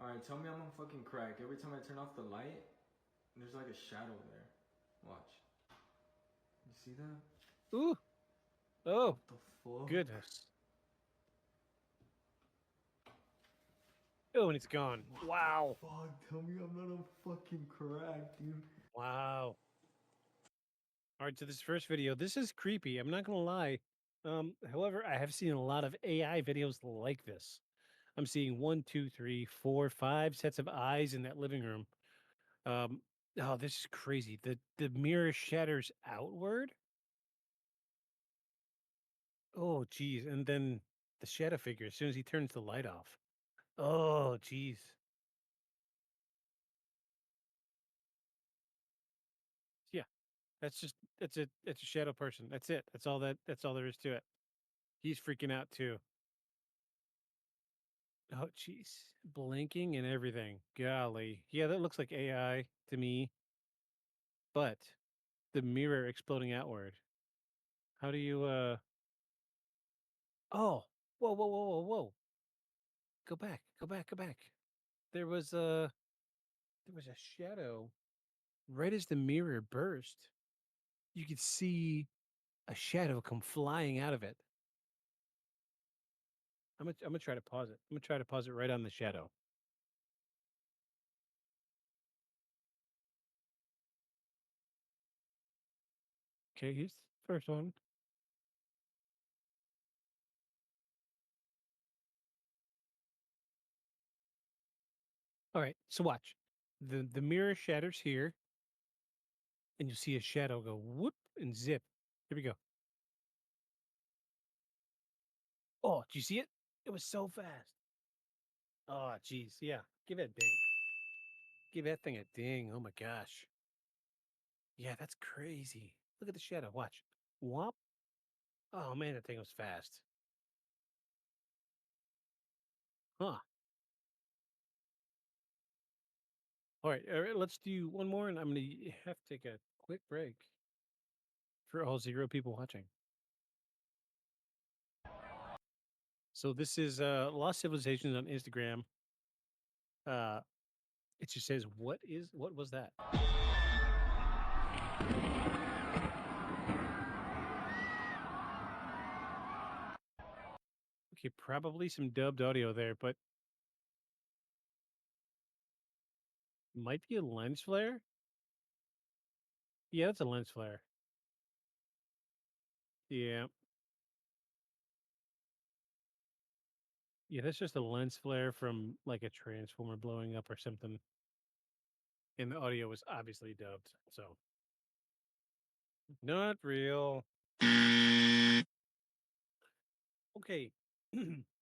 Alright, tell me I'm on fucking crack. Every time I turn off the light, there's like a shadow there. Watch. You see that? Ooh. Oh. What the fuck? Goodness. Oh, and it's gone. Wow. Fuck, tell me I'm not on fucking crack, dude. Wow. All right, so this first video, this is creepy. I'm not gonna lie. However, I have seen a lot of AI videos like this. I'm seeing 1, 2, 3, 4, 5 sets of eyes in that living room. Oh, this is crazy. The mirror shatters outward. Oh, geez, and then the shadow figure as soon as he turns the light off. Oh, jeez. Yeah, that's a shadow person. That's it. That's all there is to it. He's freaking out too. Oh, jeez. Blinking and everything. Golly. Yeah, that looks like AI to me. But the mirror exploding outward. How do you, Oh! Whoa, whoa, whoa, whoa, whoa. Go back, go back, go back. There was a, there was a shadow right as the mirror burst. You could see a shadow come flying out of it. I'm gonna try to pause it. I'm gonna try to pause it right on the shadow. Okay, here's the first one. All right, so watch. The mirror shatters here, and you see a shadow go whoop and zip. Here we go. Oh, do you see it? It was so fast. Oh, geez. Yeah. Give it a ding. Give that thing a ding. Oh my gosh. Yeah, that's crazy. Look at the shadow. Watch. Whop. Oh man, that thing was fast. Huh. All right, let's do one more, and I'm gonna have to take a quick break for all 0 people watching. So this is Lost Civilizations on Instagram. Uh it just says, what was that? Okay, probably some dubbed audio there, but might be a lens flare. Yeah, that's a lens flare. Yeah. Yeah, that's just a lens flare from like a transformer blowing up or something. And the audio was obviously dubbed, so not real. Okay.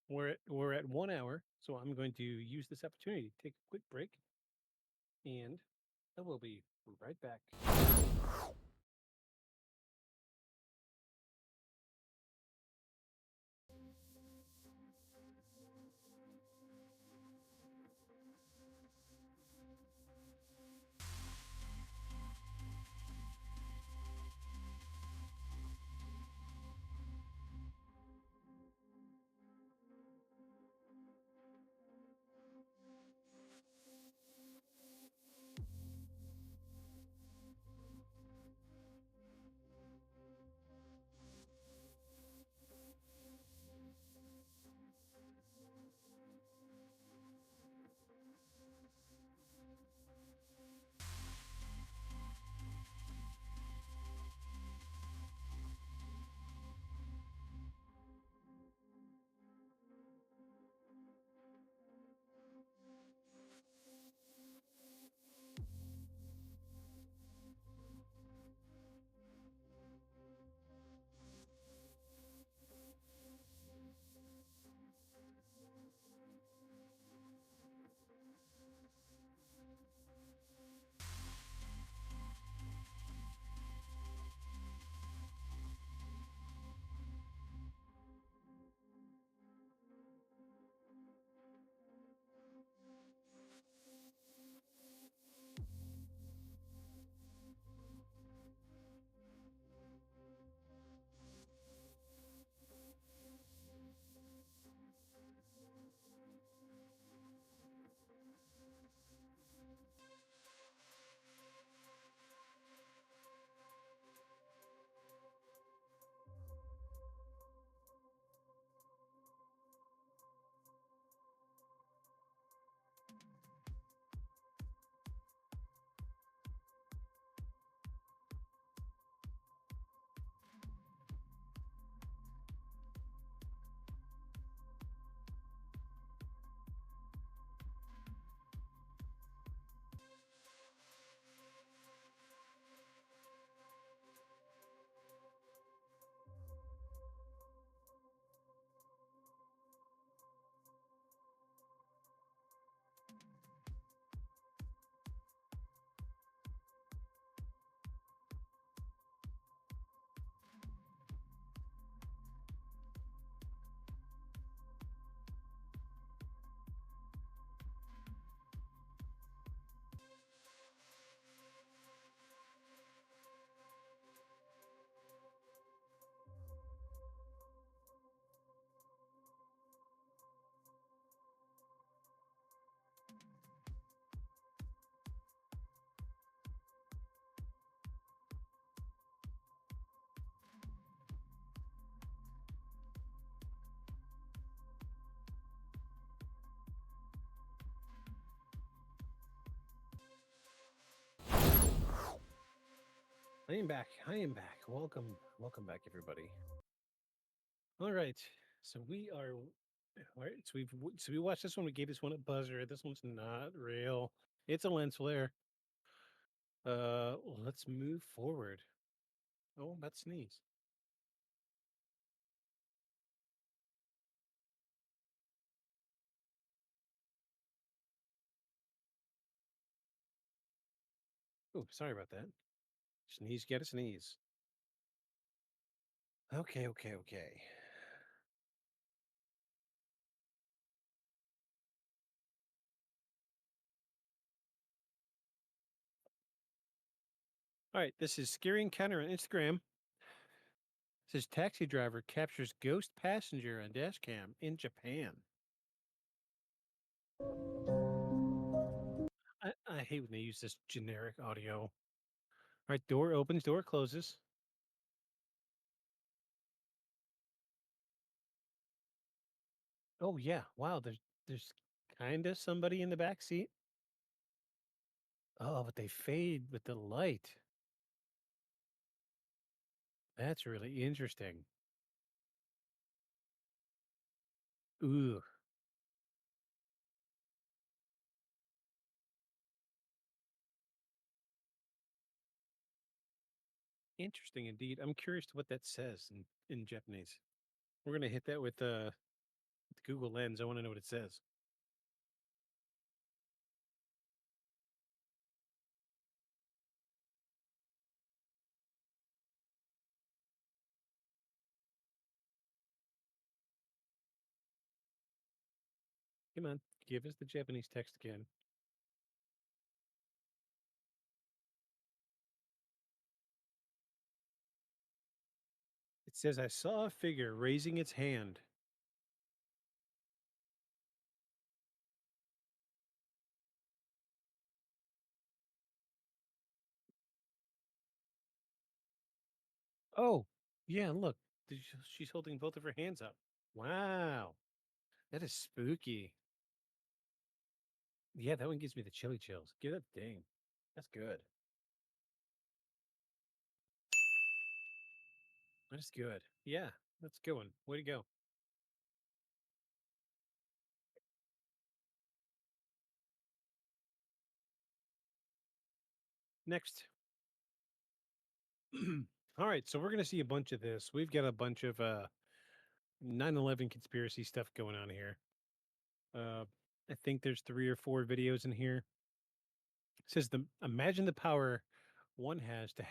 We're at 1 hour, so I'm going to use this opportunity to take a quick break, and I will be right back. I am back. I am back. Welcome. Welcome back, everybody. All right. So we are. All right. So we watched this one. We gave this one a buzzer. This one's not real. It's a lens flare. Let's move forward. Oh, I'm about to sneeze. Oh, sorry about that. Sneeze, get a sneeze. Okay. All right, this is Scary Encounter on Instagram. It says taxi driver captures ghost passenger on dash cam in Japan. I hate when they use this generic audio. All right, door opens, door closes. Oh yeah, wow. There's kind of somebody in the back seat. Oh, but they fade with the light. That's really interesting. Ooh. Interesting indeed. I'm curious to what that says in Japanese. We're gonna hit that with the Google Lens. I want to know what it says. Come on, give us the Japanese text again. It says, I saw a figure raising its hand. Oh, yeah, look. She's holding both of her hands up. Wow. That is spooky. Yeah, that one gives me the chilly chills. Give that ding. That's good. That's good. Yeah, that's a good one. Way to go. Next. All right, so we're going to see a bunch of this. We've got a bunch of 9/11 conspiracy stuff going on here. I think there's 3 or 4 videos in here. It says imagine the power one has to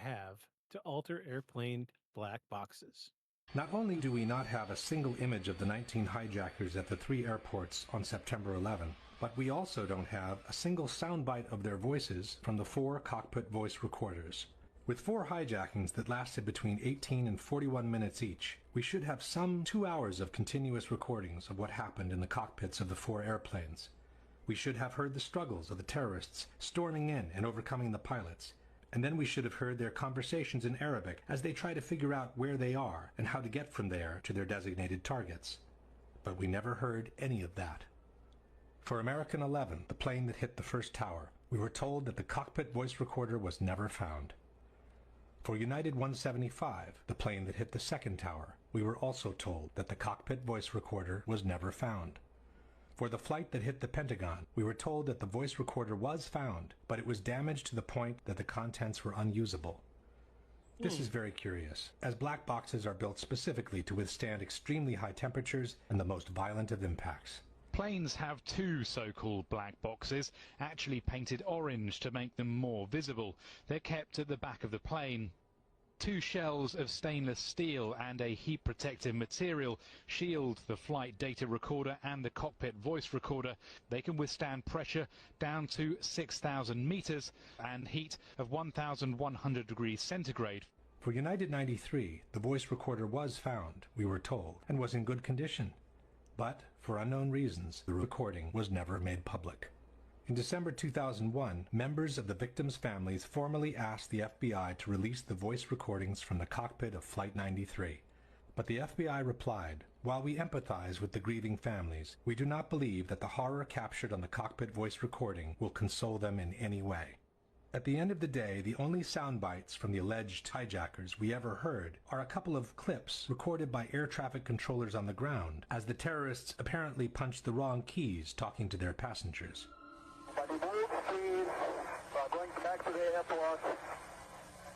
alter airplane black boxes. Not only do we not have a single image of the 19 hijackers at the 3 airports on September 11, but we also don't have a single soundbite of their voices from the 4 cockpit voice recorders. With 4 hijackings that lasted between 18 and 41 minutes each, we should have some 2 hours of continuous recordings of what happened in the cockpits of the 4 airplanes. We should have heard the struggles of the terrorists storming in and overcoming the pilots, and then we should have heard their conversations in Arabic as they try to figure out where they are and how to get from there to their designated targets. But we never heard any of that. For American 11, the plane that hit the first tower, we were told that the cockpit voice recorder was never found. For United 175, the plane that hit the second tower, we were also told that the cockpit voice recorder was never found. For the flight that hit the Pentagon, we were told that the voice recorder was found, but it was damaged to the point that the contents were unusable. This is very curious, as black boxes are built specifically to withstand extremely high temperatures and the most violent of impacts. Planes have 2 so-called black boxes, actually painted orange to make them more visible. They're kept at the back of the plane. 2 shells of stainless steel and a heat protective material shield the flight data recorder and the cockpit voice recorder. They can withstand pressure down to 6,000 meters and heat of 1,100 degrees centigrade. For United 93, the voice recorder was found, we were told, and was in good condition. But, for unknown reasons, the recording was never made public. In December 2001, members of the victims' families formally asked the FBI to release the voice recordings from the cockpit of Flight 93. But the FBI replied, "While we empathize with the grieving families, we do not believe that the horror captured on the cockpit voice recording will console them in any way." At the end of the day, the only sound bites from the alleged hijackers we ever heard are a couple of clips recorded by air traffic controllers on the ground as the terrorists apparently punched the wrong keys talking to their passengers. By the board, please, going back to the airport.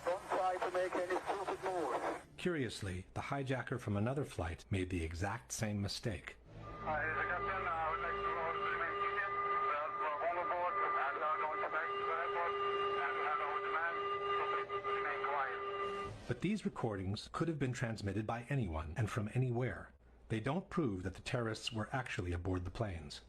Don't try to make any stupid moves. Curiously, the hijacker from another flight made the exact same mistake. Here's the captain. I would like to order the remain seated. We're all aboard and are going back to the airport and hand over the man. So please remain quiet. But these recordings could have been transmitted by anyone and from anywhere. They don't prove that the terrorists were actually aboard the planes.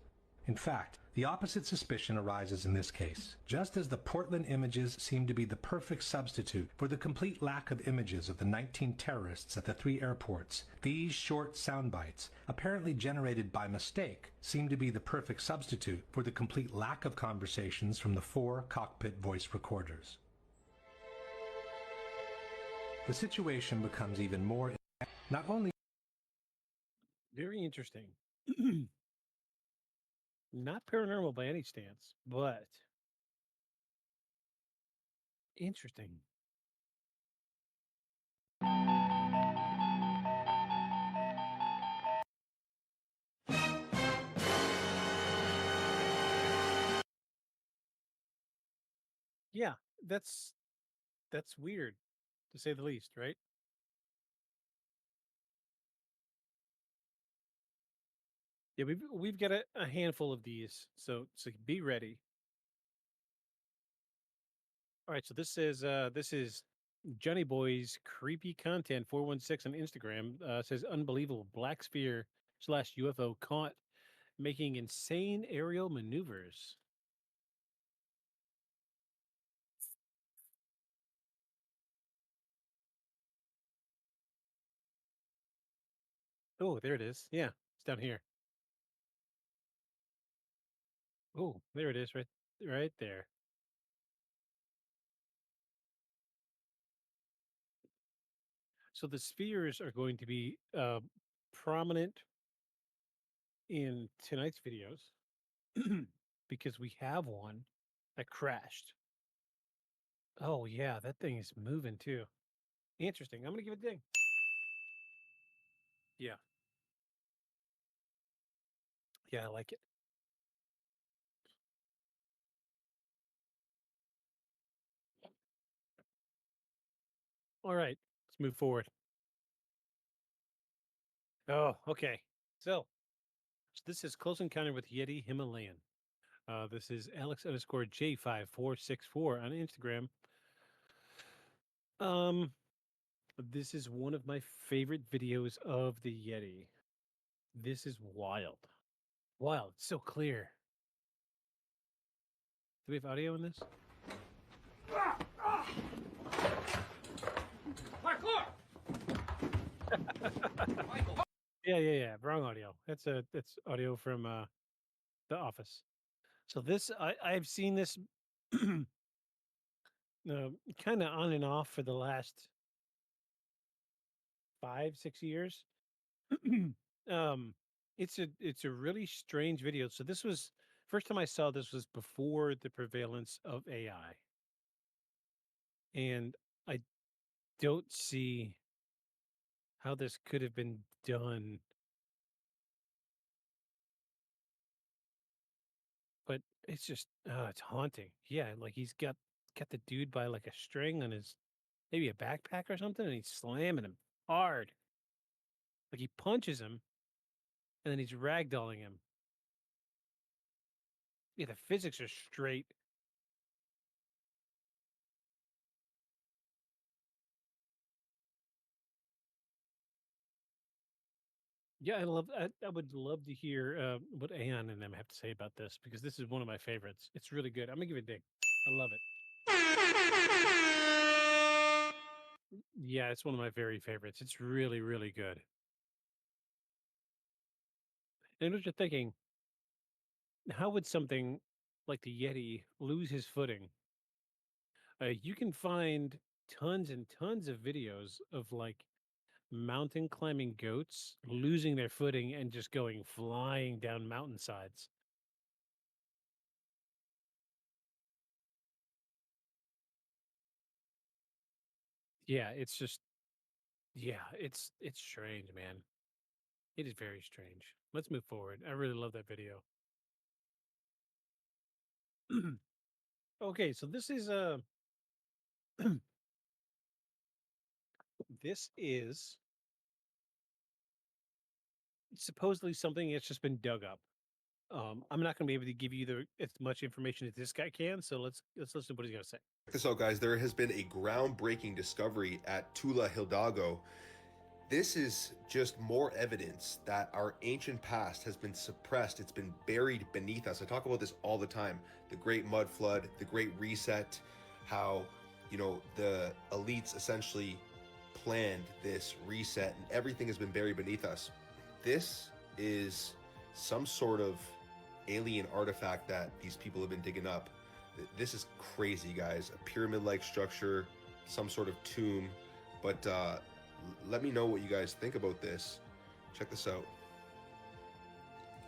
In fact, the opposite suspicion arises in this case. Just as the Portland images seem to be the perfect substitute for the complete lack of images of the 19 terrorists at the 3 airports, these short sound bites, apparently generated by mistake, seem to be the perfect substitute for the complete lack of conversations from the 4 cockpit voice recorders. The situation becomes even more... Not only... Very interesting. Not paranormal by any stance, but interesting. Yeah, that's weird, to say the least, right? Yeah, we've got a handful of these, so be ready. All right, so this is Johnny Boy's creepy content 416 on Instagram. Says unbelievable black sphere / UFO caught making insane aerial maneuvers. Oh, there it is. Yeah, it's down here. Oh, there it is, right there. So the spheres are going to be prominent in tonight's videos because we have one that crashed. Oh yeah, that thing is moving too. Interesting. I'm gonna give it a ding. Yeah. Yeah, I like it. All right, let's move forward. Oh, okay. So this is Close Encounter with Yeti Himalayan. This is Alex_J5464 on Instagram. This is one of my favorite videos of the Yeti. This is wild. Wild. It's so clear. Do we have audio in this? Yeah. Wrong audio. That's audio from The Office. So this I've seen this kind of on and off for the last 5-6 years. It's a really strange video. So this was first time I saw this was before the prevalence of AI. And I don't see how this could have been done. But it's just it's haunting. Yeah, like he's got the dude by like a string on his maybe a backpack or something, and he's slamming him hard. Like he punches him and then he's ragdolling him. Yeah, the physics are straight. Yeah, I would love to hear what Aeon and them have to say about this because this is one of my favorites. It's really good. I'm gonna give it a dig. I love it. Yeah, it's one of my very favorites. It's really, really good. And what you're thinking, how would something like the Yeti lose his footing? You can find tons and tons of videos of like mountain climbing goats losing their footing and just going flying down mountainsides. Yeah, it's just it's strange, man. It is very strange. Let's move forward. I really love that video. Okay, so this is this is supposedly something that's just been dug up. I'm not going to be able to give you as much information as this guy can, so let's listen to what he's going to say. Check this out, guys. There has been a groundbreaking discovery at Tula Hidalgo. This is just more evidence that our ancient past has been suppressed. It's been buried beneath us. I talk about this all the time. The Great Mud Flood, the Great Reset, how, the elites essentially planned this reset and everything has been buried beneath us. This is some sort of alien artifact that these people have been digging up. This is crazy, guys. A pyramid-like structure, some sort of tomb. But let me know what you guys think about this. Check this out.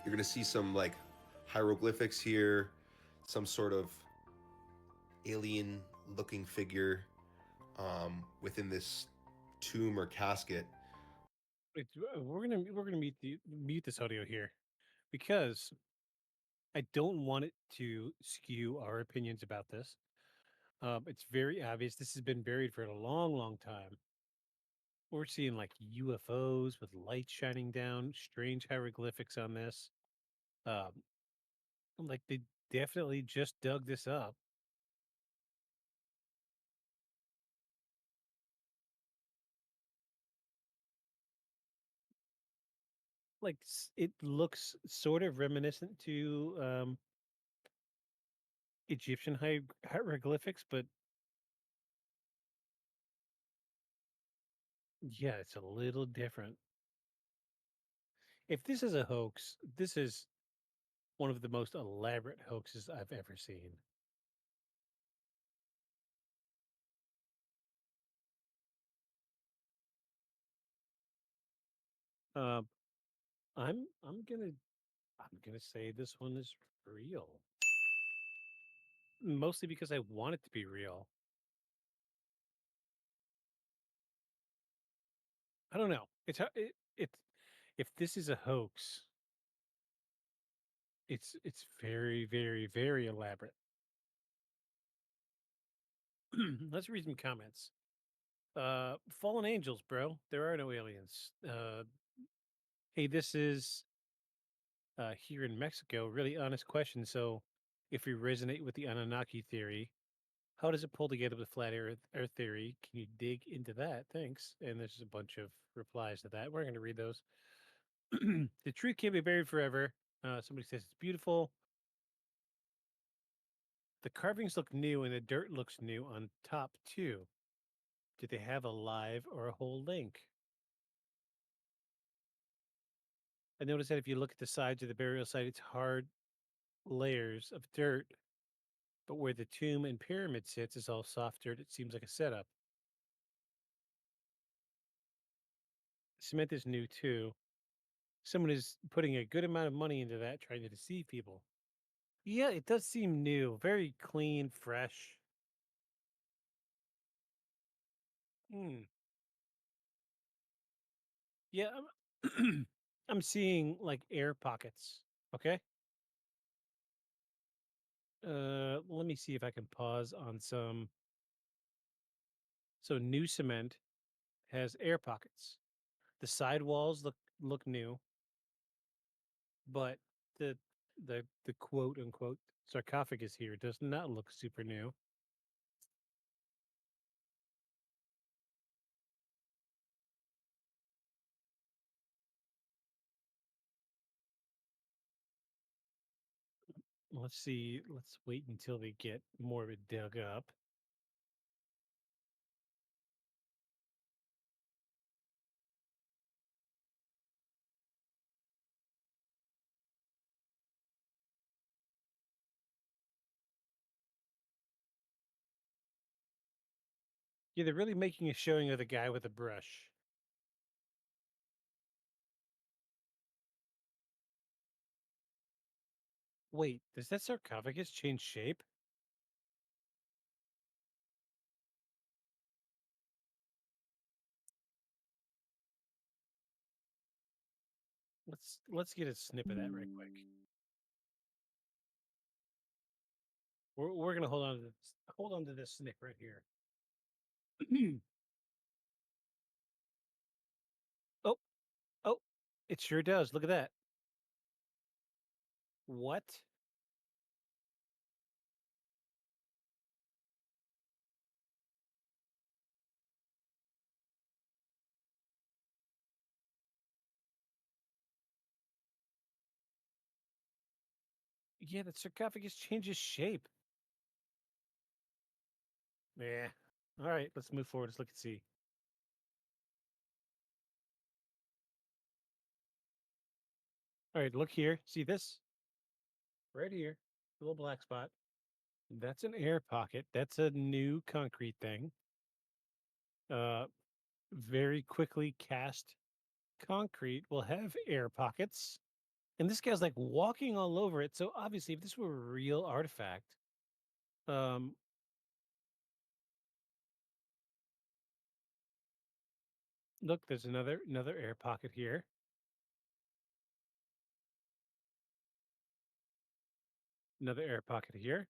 You're gonna see some like hieroglyphics here, some sort of alien-looking figure within this tomb or casket. We're gonna mute this audio here because I don't want it to skew our opinions about this. It's very obvious this has been buried for a long, long time. We're seeing like UFOs with light shining down, strange hieroglyphics on this. Like they definitely just dug this up. Like it looks sort of reminiscent to Egyptian hieroglyphics, but yeah, it's a little different. If this is a hoax, this is one of the most elaborate hoaxes I've ever seen. Uh, I'm gonna say this one is real. Mostly because I want it to be real. I don't know. It's if this is a hoax, it's very, very, very elaborate. Let's read some comments. Fallen angels, bro. There are no aliens. Hey, this is here in Mexico. Really honest question. So, if we resonate with the Anunnaki theory, how does it pull together with flat Earth theory? Can you dig into that? Thanks. And there's a bunch of replies to that. We're going to read those. The truth can't be buried forever. Somebody says it's beautiful. The carvings look new and the dirt looks new on top too. Do they have a live or a whole link? I noticed that if you look at the sides of the burial site, it's hard layers of dirt, but where the tomb and pyramid sits is all soft dirt. It seems like a setup. Cement is new too. Someone is putting a good amount of money into that, trying to deceive people. Yeah, it does seem new, very clean, fresh. Hmm. Yeah, I'm seeing like air pockets. Okay. Let me see if I can pause on some. So new cement has air pockets. The side walls look new, but the the quote unquote sarcophagus here does not look super new. Let's see. Let's wait until they get more of it dug up. Yeah, they're really making a showing of the guy with the brush. Wait, does that sarcophagus change shape? let's get a snip of that right quick. We're gonna hold on to this snip right here. Oh, oh, it sure does. Look at that. What? Yeah, the sarcophagus changes shape. Yeah. All right, let's move forward. Let's look and see. All right, look here. See this? Right here. The little black spot. That's an air pocket. That's a new concrete thing. Very quickly cast concrete will have air pockets. And this guy's like walking all over it. So obviously, if this were a real artifact, um, look, there's another air pocket here. Another air pocket here.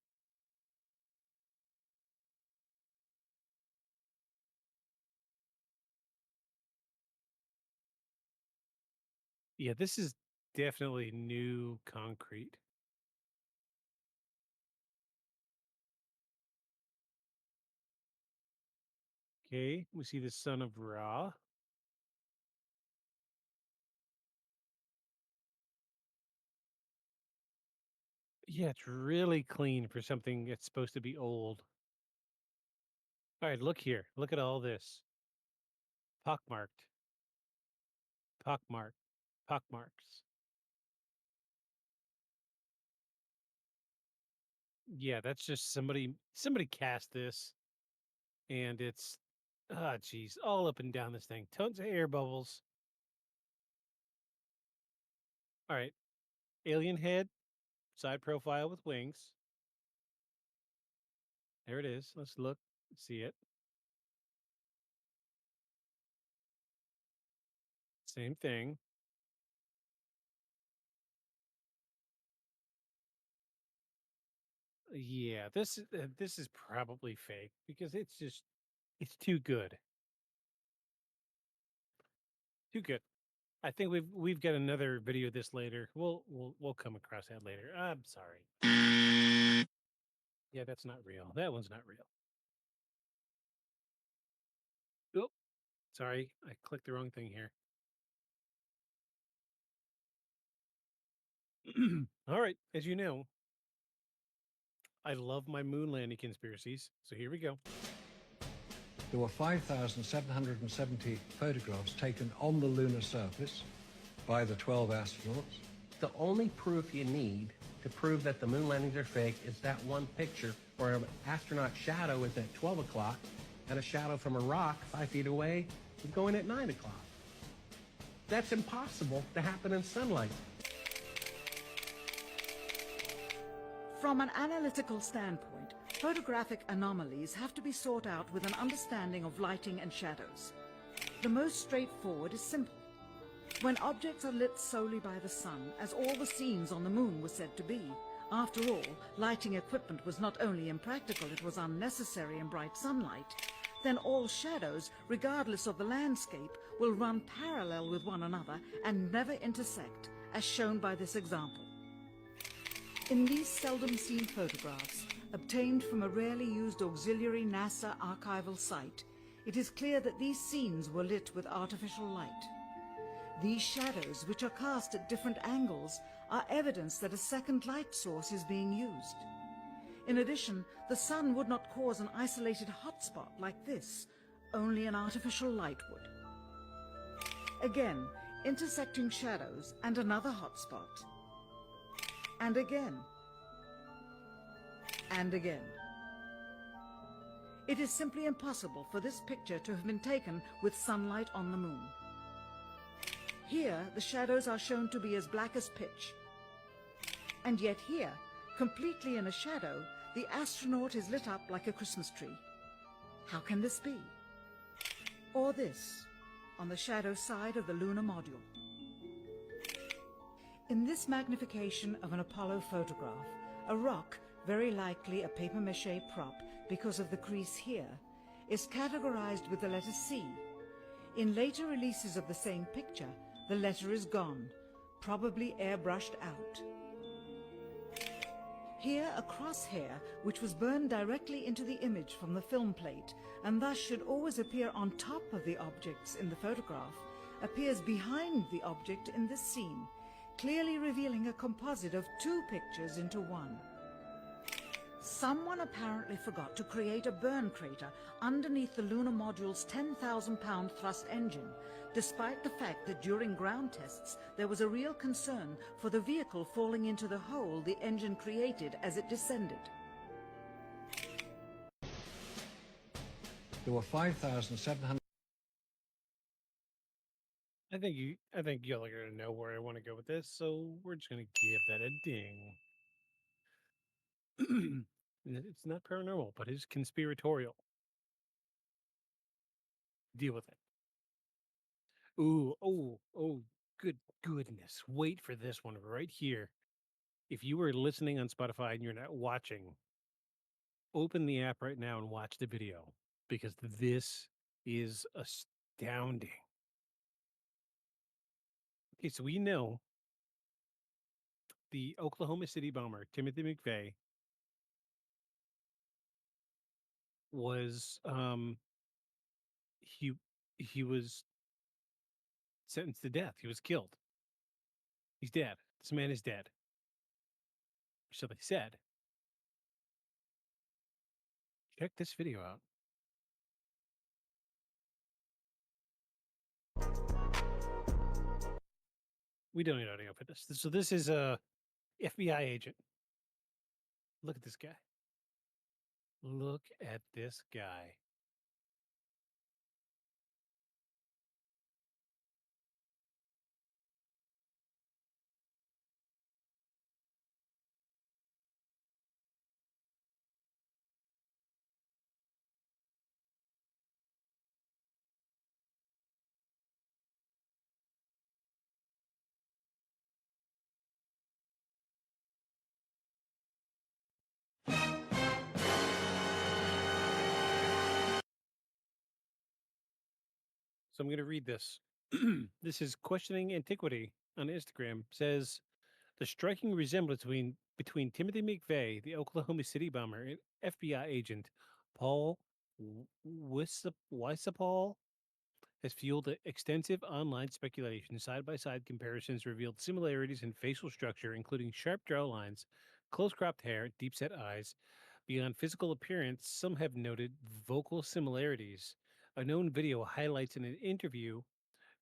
Yeah, this is definitely new concrete. Okay, we see the son of Ra. Yeah, it's really clean for something that's supposed to be old. All right, look here. Look at all this. Pockmarked. Pockmarked. Pockmarks. Yeah, that's just somebody cast this and it's geez, all up and down this thing. Tons of air bubbles. All right. Alien head, side profile with wings. There it is. Let's look, see it. Same thing. Yeah, this is probably fake because it's too good. Too good. I think we've got another video of this later. We'll come across that later. I'm sorry. Yeah, that's not real. That one's not real. Oh, sorry. I clicked the wrong thing here. All right, as you know, I love my moon landing conspiracies. So here we go. There were 5,770 photographs taken on the lunar surface by the 12 astronauts. The only proof you need to prove that the moon landings are fake is that one picture where an astronaut shadow is at 12 o'clock and a shadow from a rock 5 feet away is going at 9 o'clock. That's impossible to happen in sunlight. From an analytical standpoint, photographic anomalies have to be sought out with an understanding of lighting and shadows. The most straightforward is simple. When objects are lit solely by the sun, as all the scenes on the moon were said to be, after all, lighting equipment was not only impractical, it was unnecessary in bright sunlight, then all shadows, regardless of the landscape, will run parallel with one another and never intersect, as shown by this example. In these seldom seen photographs, obtained from a rarely used auxiliary NASA archival site, it is clear that these scenes were lit with artificial light. These shadows, which are cast at different angles, are evidence that a second light source is being used. In addition, the sun would not cause an isolated hotspot like this, only an artificial light would. Again, intersecting shadows and another hotspot. And again. And again. It is simply impossible for this picture to have been taken with sunlight on the moon. Here, the shadows are shown to be as black as pitch. And yet here, completely in a shadow, the astronaut is lit up like a Christmas tree. How can this be? Or this, on the shadow side of the lunar module. In this magnification of an Apollo photograph, a rock, very likely a papier-mâché prop because of the crease here, is categorized with the letter C. In later releases of the same picture, the letter is gone, probably airbrushed out. Here, a crosshair, which was burned directly into the image from the film plate, and thus should always appear on top of the objects in the photograph, appears behind the object in this scene, clearly revealing a composite of two pictures into one. Someone apparently forgot to create a burn crater underneath the lunar module's 10,000-pound thrust engine, despite the fact that during ground tests there was a real concern for the vehicle falling into the hole the engine created as it descended. There were 5,700. I think y'all are gonna know where I want to go with this, so we're just gonna give that a ding. It's not paranormal, but it's conspiratorial. Deal with it. Ooh, oh, good goodness. Wait for this one right here. If you are listening on Spotify and you're not watching, open the app right now and watch the video because this is astounding. Okay, so we know the Oklahoma City bomber, Timothy McVeigh, was he was sentenced to death. He was killed. He's dead. This man is dead. So they said. Check this video out. We don't need audio for this. So this is a FBI agent. Look at this guy. Look at this guy. So I'm going to read this. This is Questioning Antiquity on Instagram. Says the striking resemblance between Timothy McVeigh, the Oklahoma City bomber, and FBI agent Paul Weisapal has fueled extensive online speculation. Side-by-side comparisons revealed similarities in facial structure, including sharp jaw lines, close-cropped hair, deep-set eyes. Beyond physical appearance, some have noted vocal similarities. A known video highlights in an interview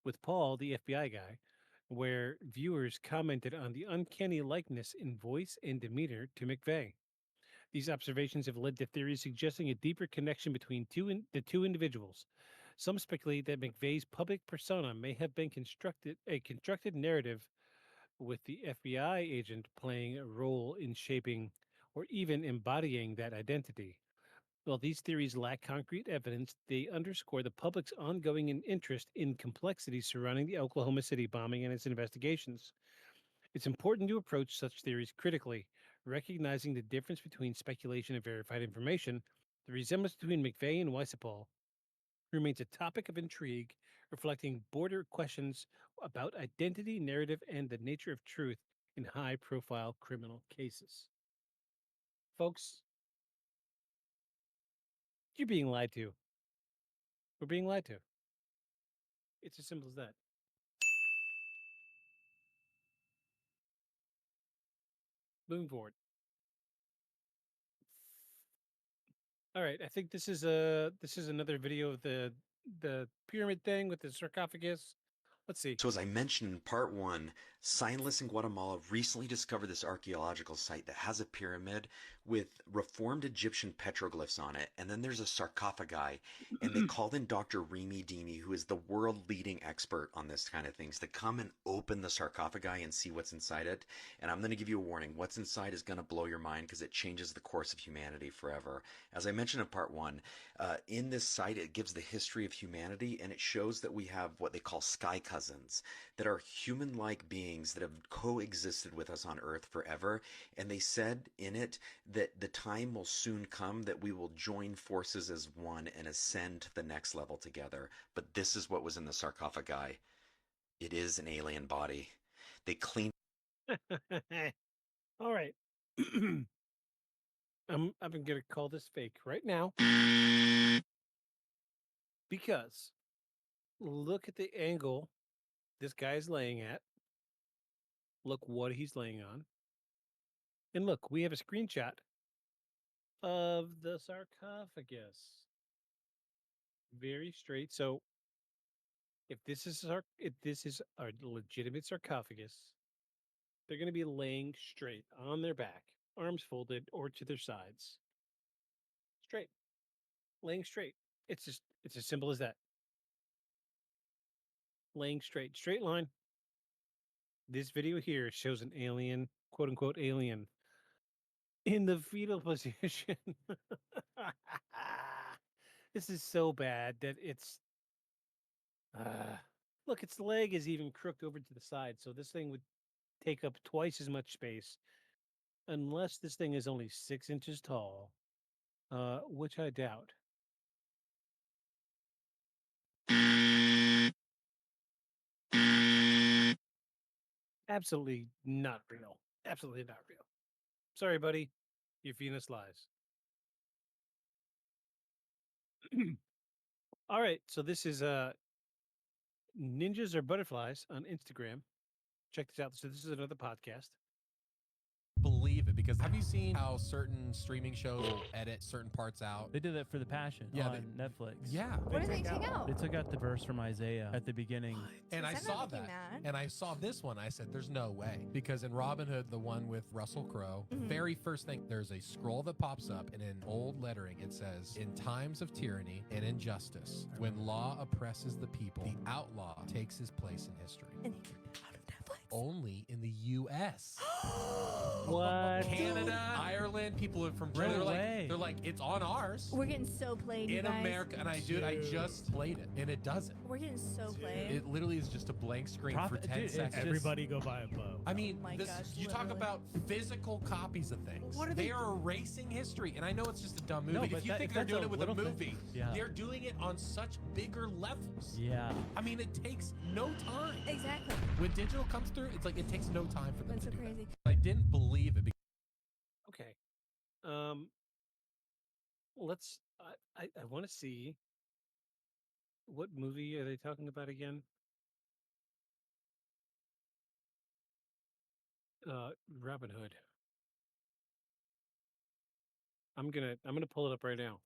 with Paul, the FBI guy, where viewers commented on the uncanny likeness in voice and demeanor to McVeigh. These observations have led to theories suggesting a deeper connection between the two individuals. Some speculate that McVeigh's public persona may have been a constructed narrative, with the FBI agent playing a role in shaping or even embodying that identity. While these theories lack concrete evidence, they underscore the public's ongoing interest in complexities surrounding the Oklahoma City bombing and its investigations. It's important to approach such theories critically, recognizing the difference between speculation and verified information. The resemblance between McVeigh and Weisapal remains a topic of intrigue, reflecting border questions about identity, narrative, and the nature of truth in high-profile criminal cases. Folks, you're being lied to. We're being lied to. It's as simple as that. Moving forward. All right, I think this is another video of the pyramid thing with the sarcophagus. Let's see. So as I mentioned in part one, scientists in Guatemala recently discovered this archaeological site that has a pyramid with reformed Egyptian petroglyphs on it. And then there's a sarcophagi. And they called in Dr. Remy Dini, who is the world leading expert on this kind of things, to come and open the sarcophagi and see what's inside it. And I'm going to give you a warning. What's inside is going to blow your mind because it changes the course of humanity forever. As I mentioned in part one, in this site, it gives the history of humanity, and it shows that we have what they call sky cousins. cousins that are human-like beings that have coexisted with us on Earth forever. And they said in it that the time will soon come that we will join forces as one and ascend to the next level together. But this is what was in the sarcophagi. It is an alien body. They cleaned. All right. I'm gonna call this fake right now because look at the angle this guy's laying at. Look what he's laying on. And look, we have a screenshot of the sarcophagus. Very straight. So if this is a legitimate sarcophagus, they're going to be laying straight on their back, arms folded or to their sides. Straight. Laying straight. It's as simple as that. Laying straight. Straight line. This video here shows an alien, quote unquote alien, in the fetal position. This is so bad that it's look, its leg is even crooked over to the side, so this thing would take up twice as much space unless this thing is only 6 inches tall, which I doubt. Absolutely not real. Absolutely not real. Sorry, buddy. Your Venus lies. All right, so this is Ninjas or Butterflies on Instagram. Check this out. So this is another podcast. Believe it, because have you seen how certain streaming shows will edit certain parts out? They did that for The Passion on Netflix. Yeah. What did they take out? They took out the verse from Isaiah at the beginning. And I Does that saw not make you that. mad? And I saw this one. I said, there's no way. Because in Robin Hood, the one with Russell Crowe, Mhm. very first thing, there's a scroll that pops up, and in old lettering, it says, in times of tyranny and injustice, when law oppresses the people, the outlaw takes his place in history. And they took it out of Netflix? Only in the U.S. What? Canada, Ireland, people are from No way. they're like, it's on ours. We're getting so played, you In guys. America, and I just played it, and it doesn't. We're getting so played. It literally is just a blank screen for 10 Dude, it's seconds. just- Everybody go buy a bow. I mean, Oh my this, gosh, you talk literally. about physical copies of things. What are they they- are erasing history, and I know it's just a dumb movie. No, if but you that- think if they're that's doing a it with a little movie, thing- yeah. they're doing it on such bigger levels. Yeah. I mean, it takes no time. Exactly. When digital comes through, it's like it takes no time for them That's to so do crazy. that. I didn't believe it. Okay. Let's. I want to see. What movie are they talking about again? Robin Hood. I'm gonna pull it up right now.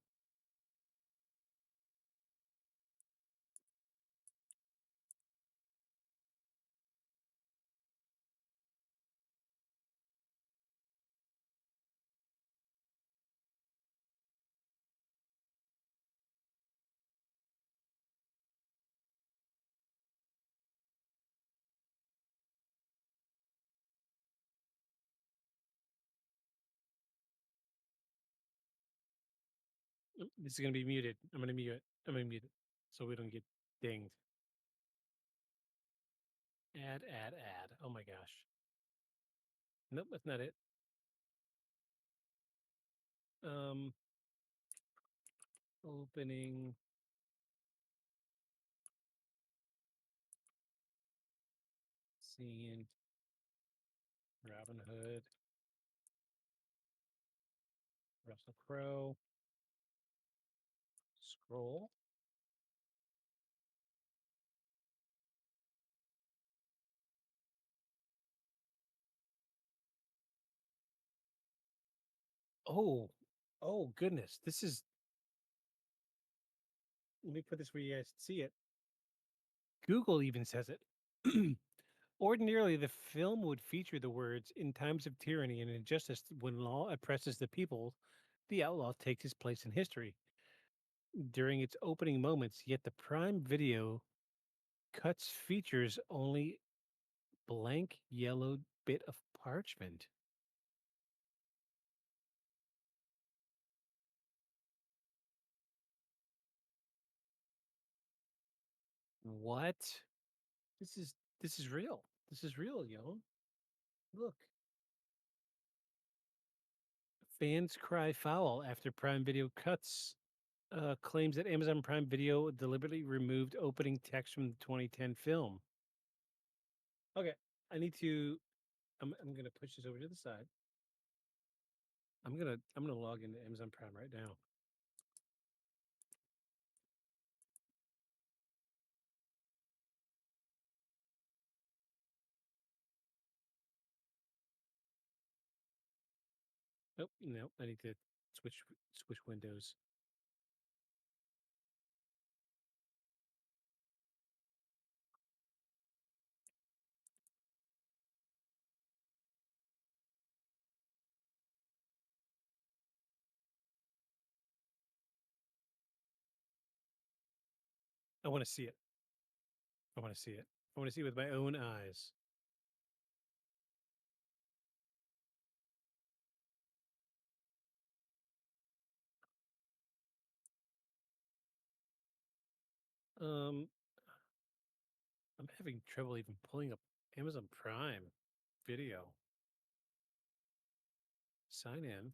This is gonna be muted. I'm gonna mute it. I'm gonna mute it so we don't get dinged. Add. Oh my gosh. Nope, that's not it. Opening. Seeing Robin Hood. Russell Crowe. Scroll. Oh goodness. This is. Let me put this where you guys can see it. Google even says it. Ordinarily, the film would feature the words, in times of tyranny and injustice, when law oppresses the people, the outlaw takes his place in history. During its opening moments, yet the Prime Video cuts features only blank yellowed bit of parchment. What? This is real. This is real, yo. Look. Fans cry foul after Prime Video cuts claims that Amazon Prime Video deliberately removed opening text from the 2010 film. Okay, I need to. I'm gonna push this over to the side. I'm gonna log into Amazon Prime right now. Oh no, I need to switch windows. I want to see it. I want to see it. I want to see it with my own eyes. Um, I'm having trouble even pulling up Amazon Prime Video. Sign in.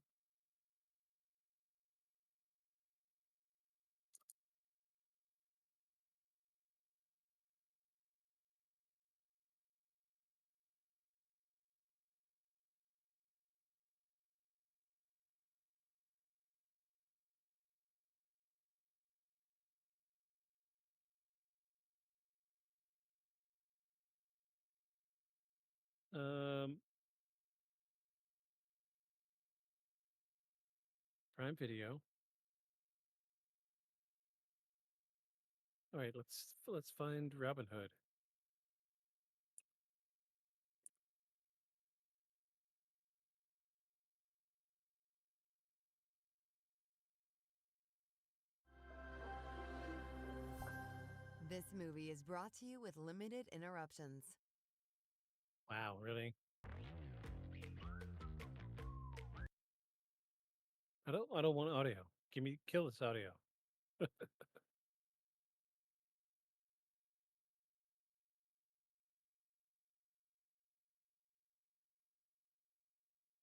Um, Prime Video. All right, let's find Robin Hood. This movie is brought to you with limited interruptions. Wow, really? I don't want audio. Kill this audio.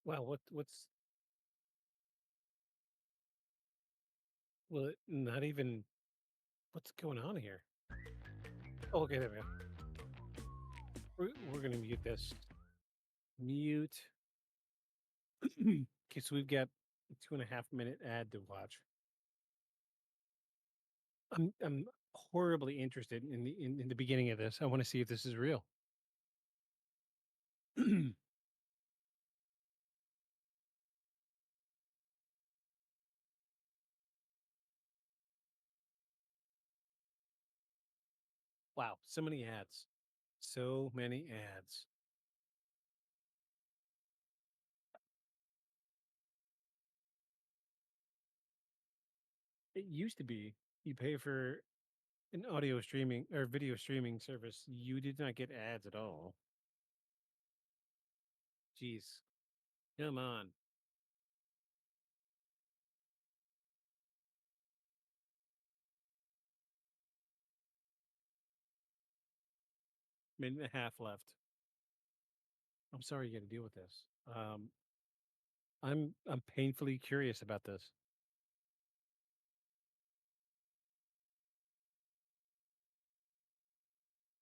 Wow, what's well not even what's going on here? Oh, okay, there we go. We're gonna mute this. Mute. Okay, so we've got a 2.5 minute ad to watch. I'm horribly interested in the beginning of this. I want to see if this is real. Wow, so many ads. So many ads. It used to be you pay for an audio streaming or video streaming service, you did not get ads at all. Jeez. Come on. Minute and a half left. I'm sorry you got to deal with this. I'm painfully curious about this.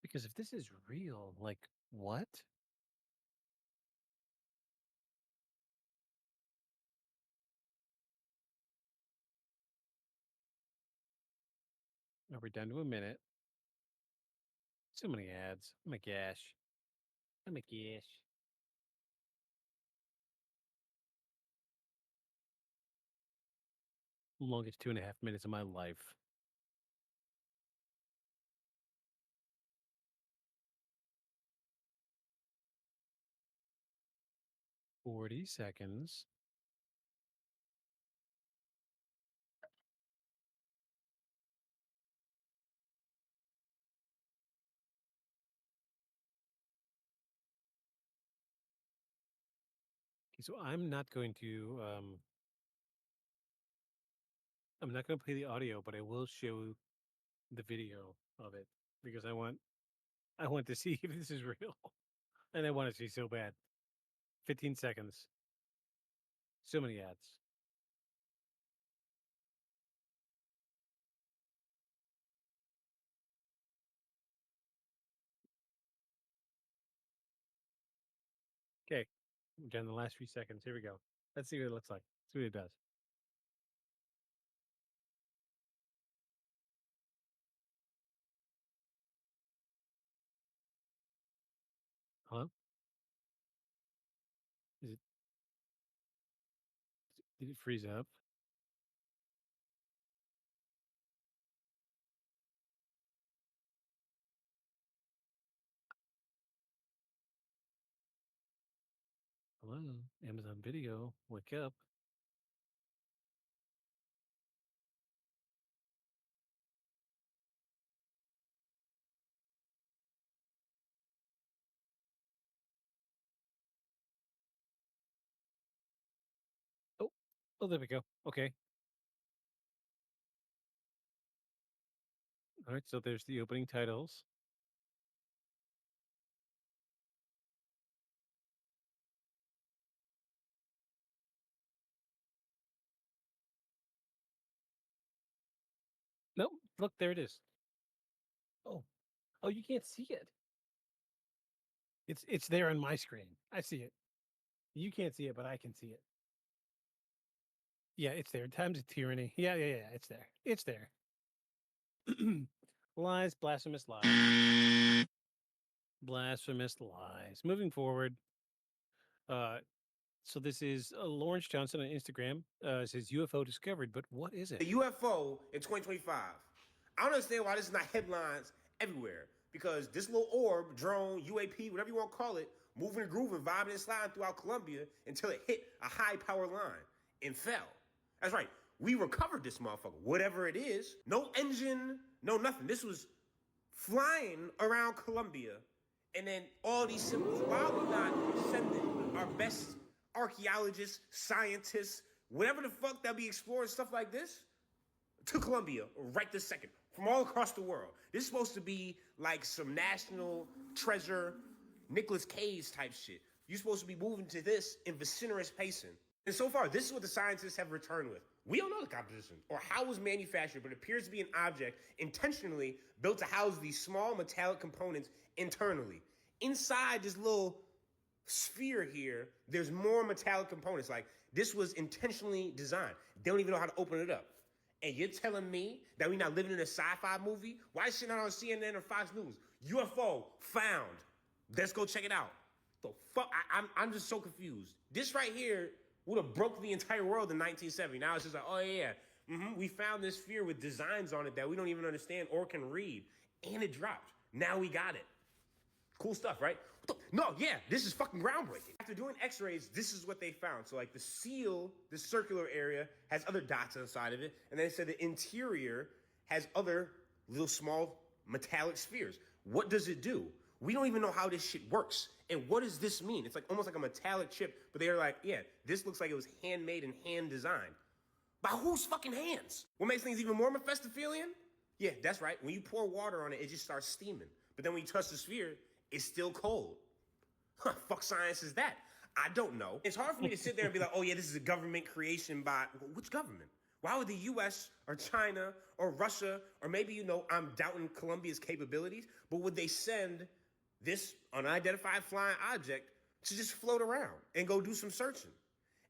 Because if this is real, like what? Are we down to a minute? So many ads. Oh my gosh. Oh my gosh. Longest 2.5 minutes of my life. $40. Okay, so I'm not going to play the audio, but I will show the video of it because I want I want to see if this is real. And I want to see so bad. 15 seconds. So many ads. Okay. We're done the last few seconds. Here we go. Let's see what it looks like. See what it does. Hello? Is it? Did it freeze up? Hello? Amazon Video. Wake up. Oh, oh, there we go. Okay. All right. So there's the opening titles. Nope. Look, there it is. Oh, oh, you can't see it. It's there on my screen. I see it. You can't see it, but I can see it. Yeah, it's there. Times of Tyranny. Yeah. It's there. It's there. Lies, blasphemous lies. Blasphemous lies. Moving forward. So this is Lawrence Johnson on Instagram. It says UFO discovered, but what is it? The UFO in 2025. I don't understand why this is not headlines everywhere. Because this little orb, drone, UAP, whatever you want to call it, moving and grooving, vibing and sliding throughout Colombia until it hit a high power line and fell. That's right. We recovered this motherfucker, whatever it is. No engine, no nothing. This was flying around Colombia. And then all these symbols. Why are we not sending our best archaeologists, scientists, whatever the fuck that be exploring stuff like this to Colombia right this second from all across the world? This is supposed to be like some national treasure, Nicolas Cage type shit. You're supposed to be moving to this in vociferous pacing. And so far, this is what the scientists have returned with. We don't know the composition or how it was manufactured, but it appears to be an object intentionally built to house these small metallic components internally. Inside this little sphere here, there's more metallic components. Like, this was intentionally designed. They don't even know how to open it up. And you're telling me that we're not living in a sci-fi movie? Why is shit not on CNN or Fox News? UFO found. Let's go check it out. The fuck? I'm just so confused. This right here would have broke the entire world in 1970. Now it's just like, oh yeah, we found this sphere with designs on it that we don't even understand or can read. And it dropped. Now we got it. Cool stuff, right? No, yeah, this is fucking groundbreaking. After doing x-rays, this is what they found. So like the seal, the circular area, has other dots inside of it. And then they said the interior has other little small metallic spheres. What does it do? We don't even know how this shit works. And what does this mean? It's like almost like a metallic chip, but they're like, yeah, this looks like it was handmade and hand designed. By whose fucking hands? What makes things even more Mephistophelian? Yeah, that's right. When you pour water on it, it just starts steaming. But then when you touch the sphere, it's still cold. Huh, fuck science is that? I don't know. It's hard for me to sit there and be like, oh yeah, this is a government creation by, which government? Why would the US or China or Russia, or maybe, you know, I'm doubting Colombia's capabilities, but would they send this unidentified flying object to just float around and go do some searching?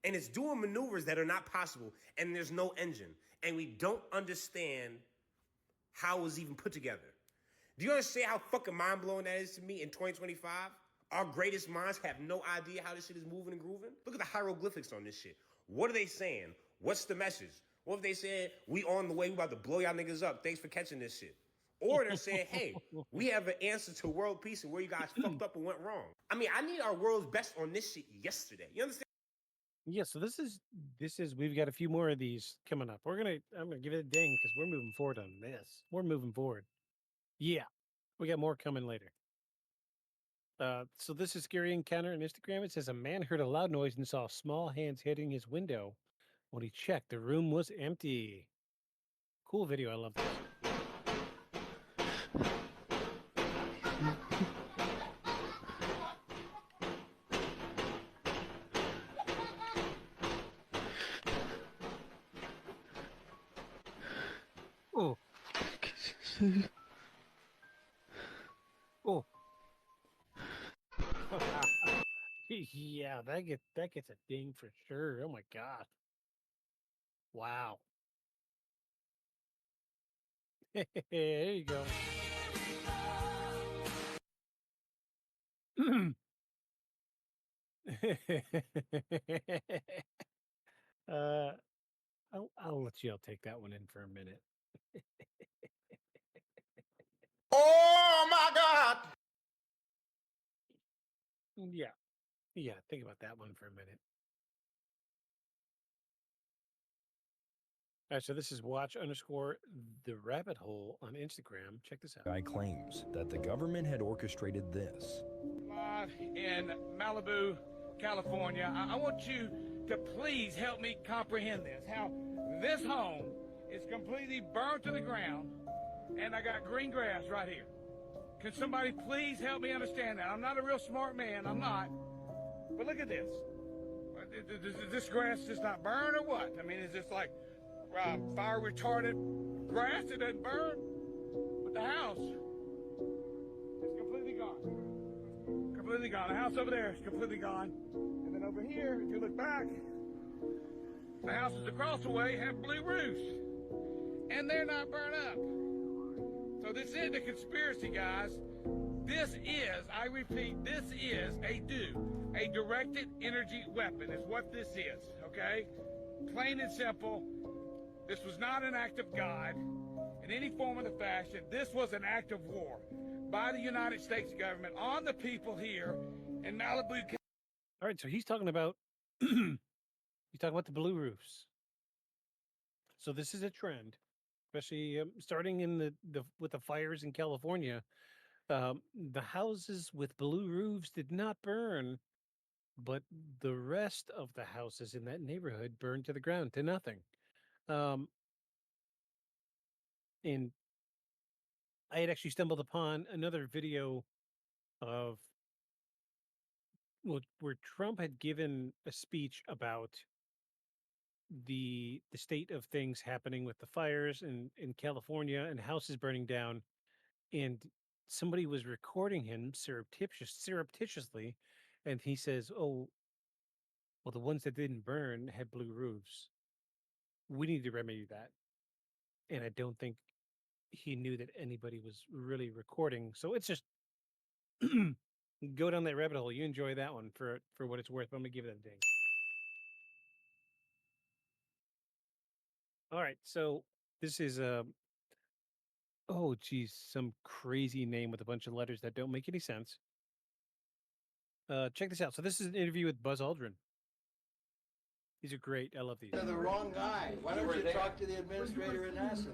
And it's doing maneuvers that are not possible, and there's no engine, and we don't understand how it was even put together. Do you understand how fucking mind-blowing that is to me in 2025? Our greatest minds have no idea how this shit is moving and grooving. Look at the hieroglyphics on this shit. What are they saying? What's the message? What if they said, we on the way, we about to blow y'all niggas up. Thanks for catching this shit. Or they're saying, hey, we have an answer to world peace and where you guys fucked up and went wrong. I mean, I need our world's best on this shit yesterday. You understand? Yeah, so this is we've got a few more of these coming up. I'm gonna give it a ding because we're moving forward on this. We're moving forward. Yeah. We got more coming later. So this is Scary Encounter on Instagram. It says a man heard a loud noise and saw small hands hitting his window. When he checked, the room was empty. Cool video. I love this. Oh. Yeah, that gets a ding for sure. Oh my god. Wow. There you go. uh, I'll let you all take that one in for a minute. Oh my God! Yeah, think about that one for a minute. All right, so this is watch_the rabbit hole on Instagram. Check this out. Guy claims that the government had orchestrated this. Live in Malibu, California. I want you to please help me comprehend this. How this home is completely burned to the ground, and I got green grass right here. Can somebody please help me understand that? I'm not a real smart man, I'm not. But look at this. Does this grass just not burn or what? I mean, is this like fire retardant grass that doesn't burn? But the house is completely gone. Completely gone. The house over there is completely gone. And then over here, if you look back, the houses across the way have blue roofs. And they're not burnt up. So this isn't a conspiracy, guys. This is, I repeat, this is a directed energy weapon is what this is, okay? Plain and simple. This was not an act of God in any form or the fashion. This was an act of war by the United States government on the people here in Malibu. All right, so he's talking about the blue roofs. So this is a trend, especially starting in the with the fires in California. The houses with blue roofs did not burn, but the rest of the houses in that neighborhood burned to the ground to nothing. And I had actually stumbled upon another video of where Trump had given a speech about the state of things happening with the fires in California and houses burning down, and somebody was recording him surreptitiously, and he says, "Oh, well, the ones that didn't burn had blue roofs. We need to remedy that." And I don't think he knew that anybody was really recording. So it's just go down that rabbit hole. You enjoy that one for what it's worth. But I'm gonna give it a ding. All right, so this is oh geez, some crazy name with a bunch of letters that don't make any sense. Check this out. So this is an interview with Buzz Aldrin. These are great. I love these. You're the wrong guy. Why don't you talk to the administrator at NASA?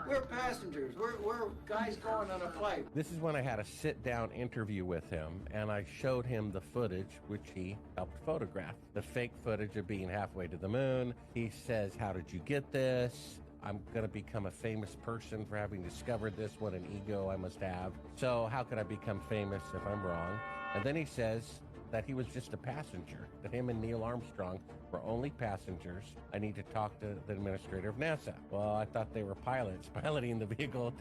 We're passengers. We're guys going on a flight. This is when I had a sit-down interview with him, and I showed him the footage, which he helped photograph. The fake footage of being halfway to the moon. He says, "How did you get this? I'm going to become a famous person for having discovered this. What an ego I must have. So how could I become famous if I'm wrong?" And then he says that he was just a passenger, that him and Neil Armstrong were only passengers. I need to talk to the administrator of NASA. Well, I thought they were pilots piloting the vehicle.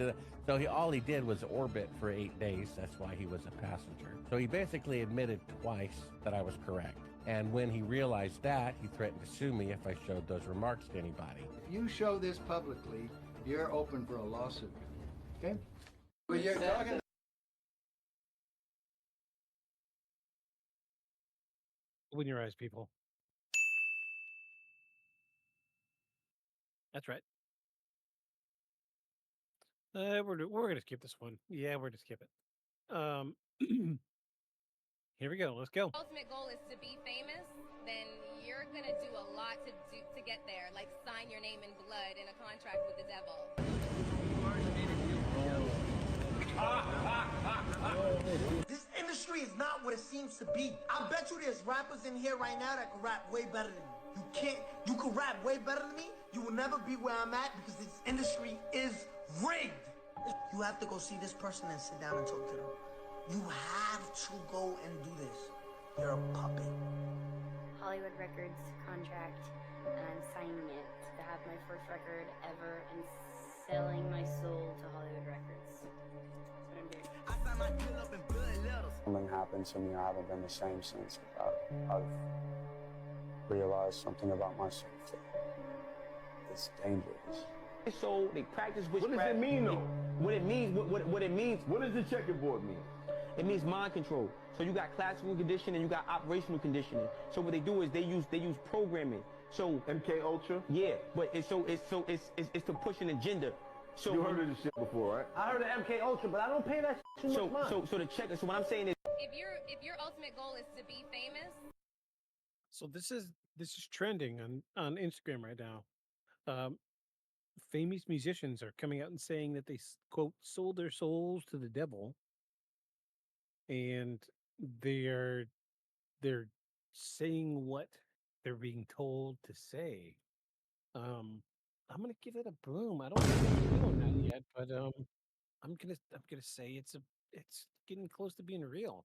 So all he did was orbit for 8 days. That's why he was a passenger. So he basically admitted twice that I was correct. And when he realized that, he threatened to sue me if I showed those remarks to anybody. If you show this publicly, you're open for a lawsuit. Okay? Well, you're talking. Open your eyes, people. That's right. We're gonna skip this one. Yeah, we're gonna skip it. Here we go. Let's go. Ultimate goal is to be famous. Then you're gonna do a lot to get there, like sign your name in blood in a contract with the devil. This industry is not what it seems to be. I bet you there's rappers in here right now that can rap way better than me. You can rap way better than me. You will never be where I'm at because this industry is rigged. You have to go see this person and sit down and talk to them. You have to go and do this. You're a puppet. Hollywood Records contract, and I'm signing it to have my first record ever and selling my soul to Hollywood Records. That's what I'm doing. Something happened to me. I haven't been the same since. I've realized something about myself. It's dangerous. So they practice witchcraft. What does it mean, though? What it means, what it means. What does the checkerboard mean? It means mind control. So you got classical conditioning, you got operational conditioning. So what they do is they use programming. So MK Ultra. Yeah, but it's to push an agenda. So you heard of this shit before, right? I heard of MK Ultra, but I don't pay that shit too much mind. So the check. So what I'm saying is, if your ultimate goal is to be famous. So this is trending on Instagram right now. Famous musicians are coming out and saying that they quote sold their souls to the devil, and they're saying what they're being told to say. I'm gonna give it a boom. I don't know if it's real or not yet, but I'm gonna say it's getting close to being real.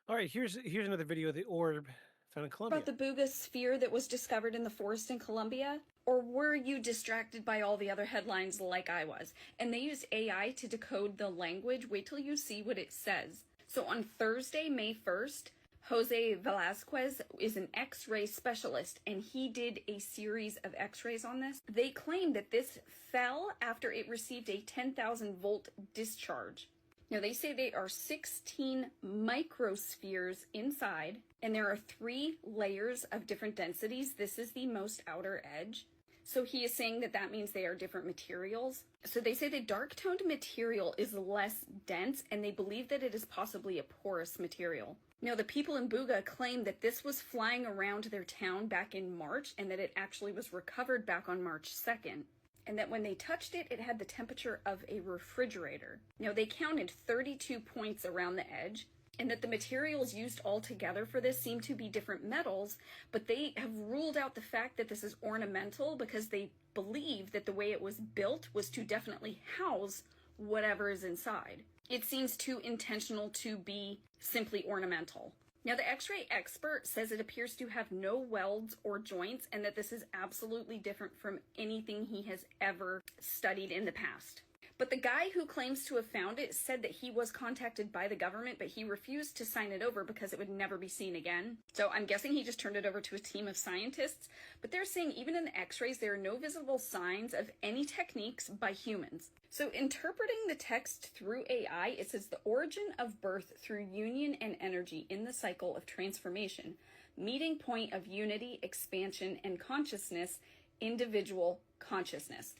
All right, here's another video of the orb found in Colombia. About the Buga sphere that was discovered in the forest in Colombia? Or were you distracted by all the other headlines like I was? And they used AI to decode the language. Wait till you see what it says. So on Thursday, May 1st, Jose Velasquez is an X-ray specialist, and he did a series of X-rays on this. They claim that this fell after it received a 10,000 volt discharge. Now, they say they are 16 microspheres inside, and there are 3 layers of different densities. This is the most outer edge. So he is saying that that means they are different materials. So they say the dark-toned material is less dense, and they believe that it is possibly a porous material. Now, the people in Buga claim that this was flying around their town back in March, and that it actually was recovered back on March 2nd. And that when they touched it, it had the temperature of a refrigerator. Now, they counted 32 points around the edge, and that the materials used all together for this seem to be different metals, but they have ruled out the fact that this is ornamental because they believe that the way it was built was to definitely house whatever is inside. It seems too intentional to be simply ornamental. Now, the X-ray expert says it appears to have no welds or joints, and that this is absolutely different from anything he has ever studied in the past. But the guy who claims to have found it said that he was contacted by the government, but he refused to sign it over because it would never be seen again. So I'm guessing he just turned it over to a team of scientists. But they're saying even in the X-rays, there are no visible signs of any techniques by humans. So interpreting the text through AI, it says the origin of birth through union and energy in the cycle of transformation, meeting point of unity, expansion, and consciousness, individual consciousness.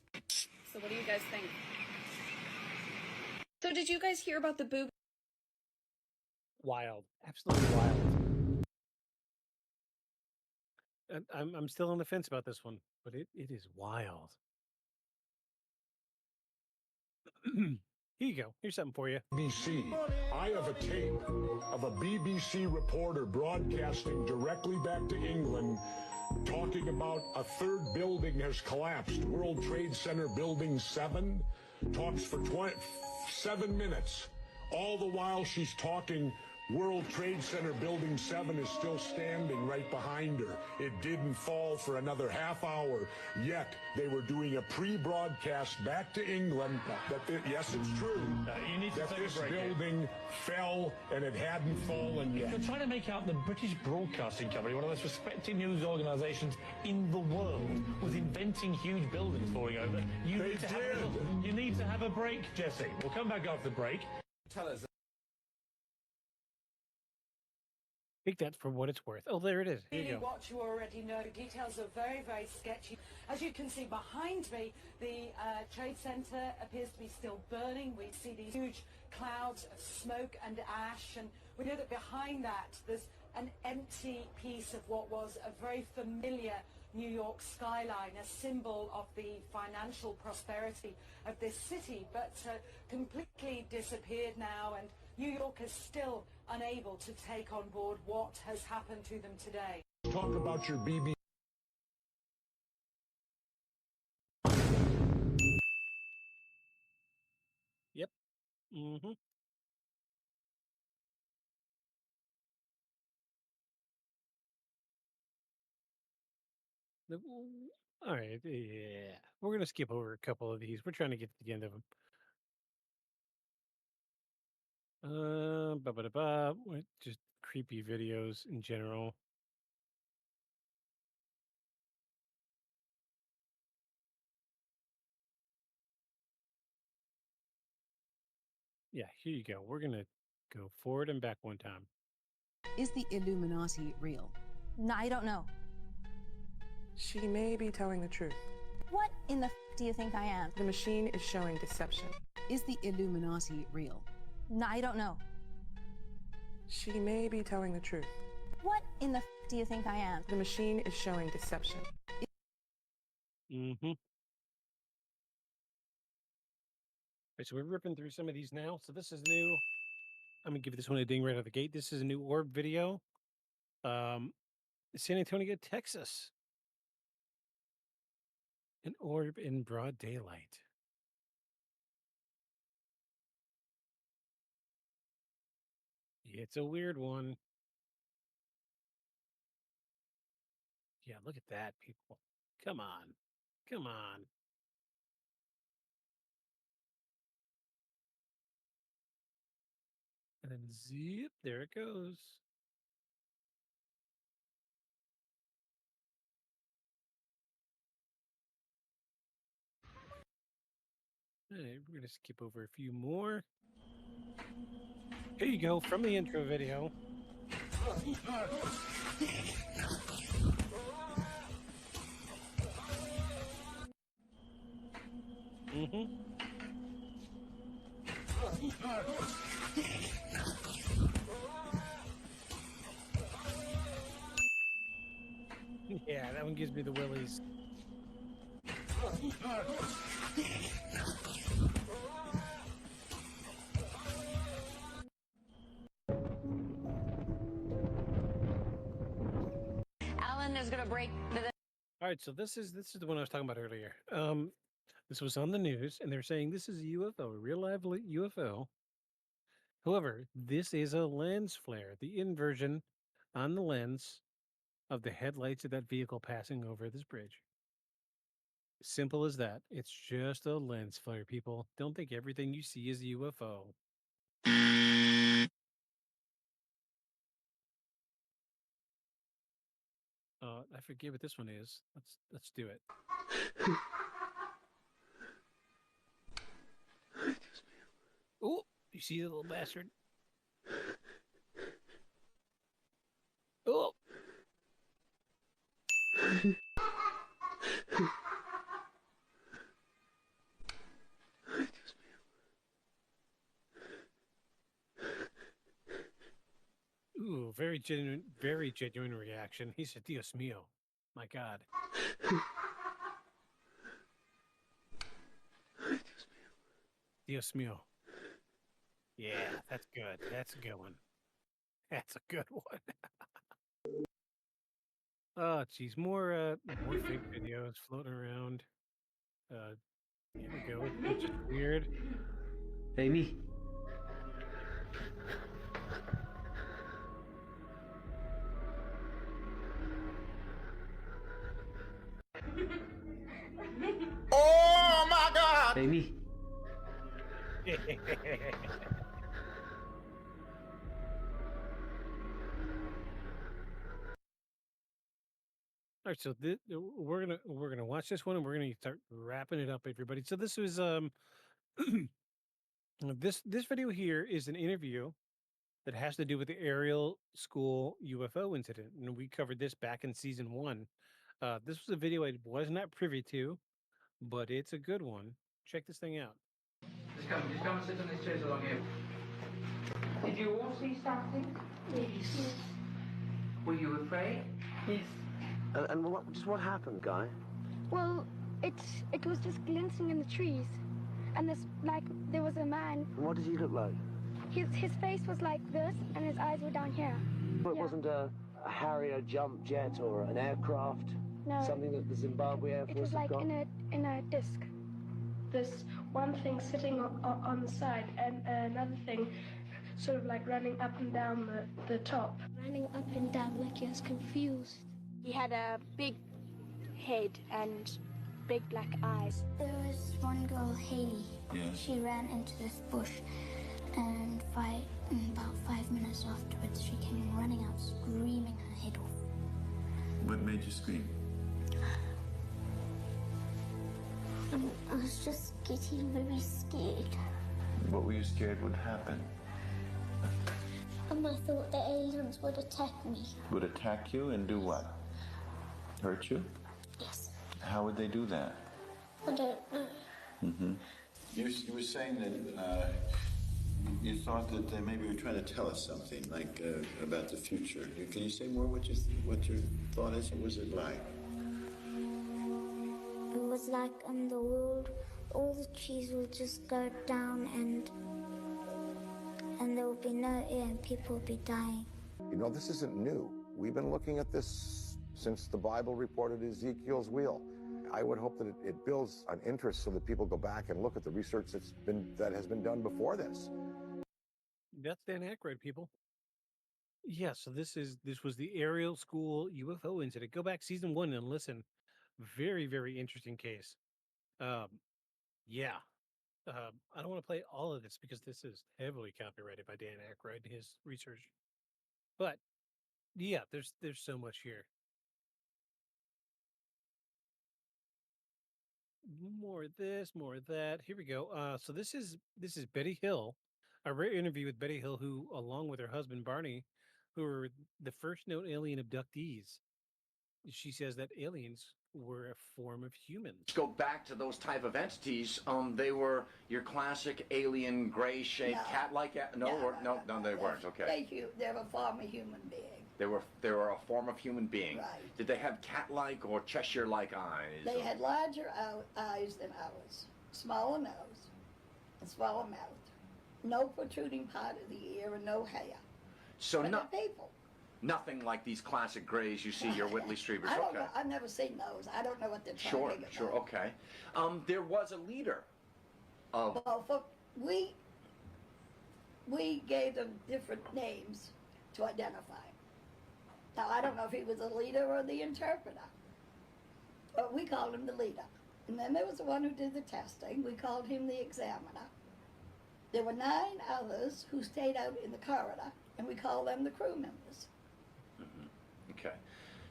So what do you guys think? So did you guys hear about the Buga? Wild, absolutely wild. And I'm still on the fence about this one, but it is wild. Here you go. Here's something for you. BBC. I have a tape of a BBC reporter broadcasting directly back to England talking about a third building has collapsed. World Trade Center Building 7 talks for 7 minutes. All the while she's talking, World Trade Center Building 7 is still standing right behind her. It didn't fall for another half hour, yet they were doing a pre-broadcast back to England that, yes, it's true, you need to that take a this break here. building fell and it hadn't fallen yet. You're trying to make out the British Broadcasting Company, one of the most respected news organisations in the world, was inventing huge buildings falling over. You need to have a break, Jesse. We'll come back after the break. Tell us. Take that for what it's worth. Oh, there it is. Here you Really go. what you already know. Details are very, very sketchy. As you can see behind me, the Trade Center appears to be still burning. We see these huge clouds of smoke and ash, and we know that behind that there's an empty piece of what was a very familiar New York skyline, a symbol of the financial prosperity of this city, but completely disappeared now, and New York is still unable to take on board what has happened to them today. Talk about your BBC. Yep. Mm-hmm. All right, yeah. We're gonna skip over a couple of these. We're trying to get to the end of them. Just creepy videos in general. Yeah, here you go. We're gonna go forward and back one time. Is the Illuminati real? No, I don't know. She may be telling the truth. What in the do you think I am? The machine is showing deception. Is the Illuminati real? No, I don't know. She may be telling the truth. What in the do you think I am? The machine is showing deception. Mm-hmm. Right, so we're ripping through some of these now. So this is new. I'm gonna give this one a ding right out of the gate. This is a new orb video. San Antonio, Texas. An orb in broad daylight. It's a weird one. Yeah, look at that, people. Come on. Come on. And then zip, there it goes. All right, we're going to skip over a few more. Here you go, from the intro video. Mm-hmm. Yeah, that one gives me the willies. Alan is going to break the... All right, so this is the one I was talking about earlier. This was on the news, and they're saying this is a UFO, a real live UFO. However, this is a lens flare, the inversion on the lens of the headlights of that vehicle passing over this bridge. Simple as that. It's just a lens flare, people. Don't think everything you see is a UFO. I forget what this one is. Let's do it. Oh, you see the little bastard? Oh. Ooh, very genuine reaction. He said, Dios mío. My God. Dios mío. Yeah, that's good. That's a good one. That's a good one. Oh, geez. More fake videos floating around. Here we go. It's just weird. Amy. Oh my God! Amy. All right, so we're gonna watch this one, and we're gonna start wrapping it up, everybody. So this was this video here is an interview that has to do with the Ariel School UFO incident, and we covered this back in season 1. This was a video I was not privy to, but it's a good one. Check this thing out. Just come and sit on these chairs along here. Did you all see something? Yes. Were you afraid? Yes. And what happened, Guy? Well, it was just glancing in the trees, and there was a man. And what did he look like? His face was like this, and his eyes were down here. But it wasn't a Harrier jump jet or an aircraft? No. Something that the Zimbabwe Air Force It was like got? in a disc. This one thing sitting on the side, and another thing sort of like running up and down the top. Running up and down like he was confused. He had a big head and big black eyes. There was one girl, Haley. Yeah. She ran into this bush, and about 5 minutes afterwards, she came running out, screaming her head off. What made you scream? I was just getting very scared. What were you scared would happen? I thought the aliens would attack me. Would attack you and do what? Hurt you? Yes. How would they do that? I don't know. Mm-hmm. You were saying that you thought that they maybe were trying to tell us something, like about the future. Can you say more what your thought is? What was it like? It was like in the world, all the trees will just go down and there will be no air and people will be dying. You know, this isn't new. We've been looking at this since the Bible reported Ezekiel's wheel. I would hope that it builds an interest so that people go back and look at the research that has been done before this. That's Dan Aykroyd, people. Yeah, so this was the Ariel School UFO incident. Go back season 1 and listen. Very, very interesting case. Yeah. I don't want to play all of this because this is heavily copyrighted by Dan Aykroyd and his research. But yeah, there's so much here. More of this, more of that. Here we go. So this is Betty Hill, a rare interview with Betty Hill, who, along with her husband Barney, who were the first known alien abductees. She says that aliens were a form of humans. Go back to those type of entities. They were your classic alien, gray-shaped, cat-like. No, they weren't. Okay. They were a form of human being. They were a form of human being. Right. Did they have cat-like or Cheshire-like eyes? They had larger eyes than ours, smaller nose, and smaller mouth, no protruding part of the ear, and no hair. So but not they're people. Nothing like these classic grays you see your Whitley Strieber's. I don't Okay. know. I've never seen those. I don't know what they're trying Sure, to get sure, about. okay. There was a leader of. Well, we gave them different names to identify. Now, I don't know if he was the leader or the interpreter, but we called him the leader. And then there was the one who did the testing. We called him the examiner. There were 9 others who stayed out in the corridor, and we called them the crew members. Okay,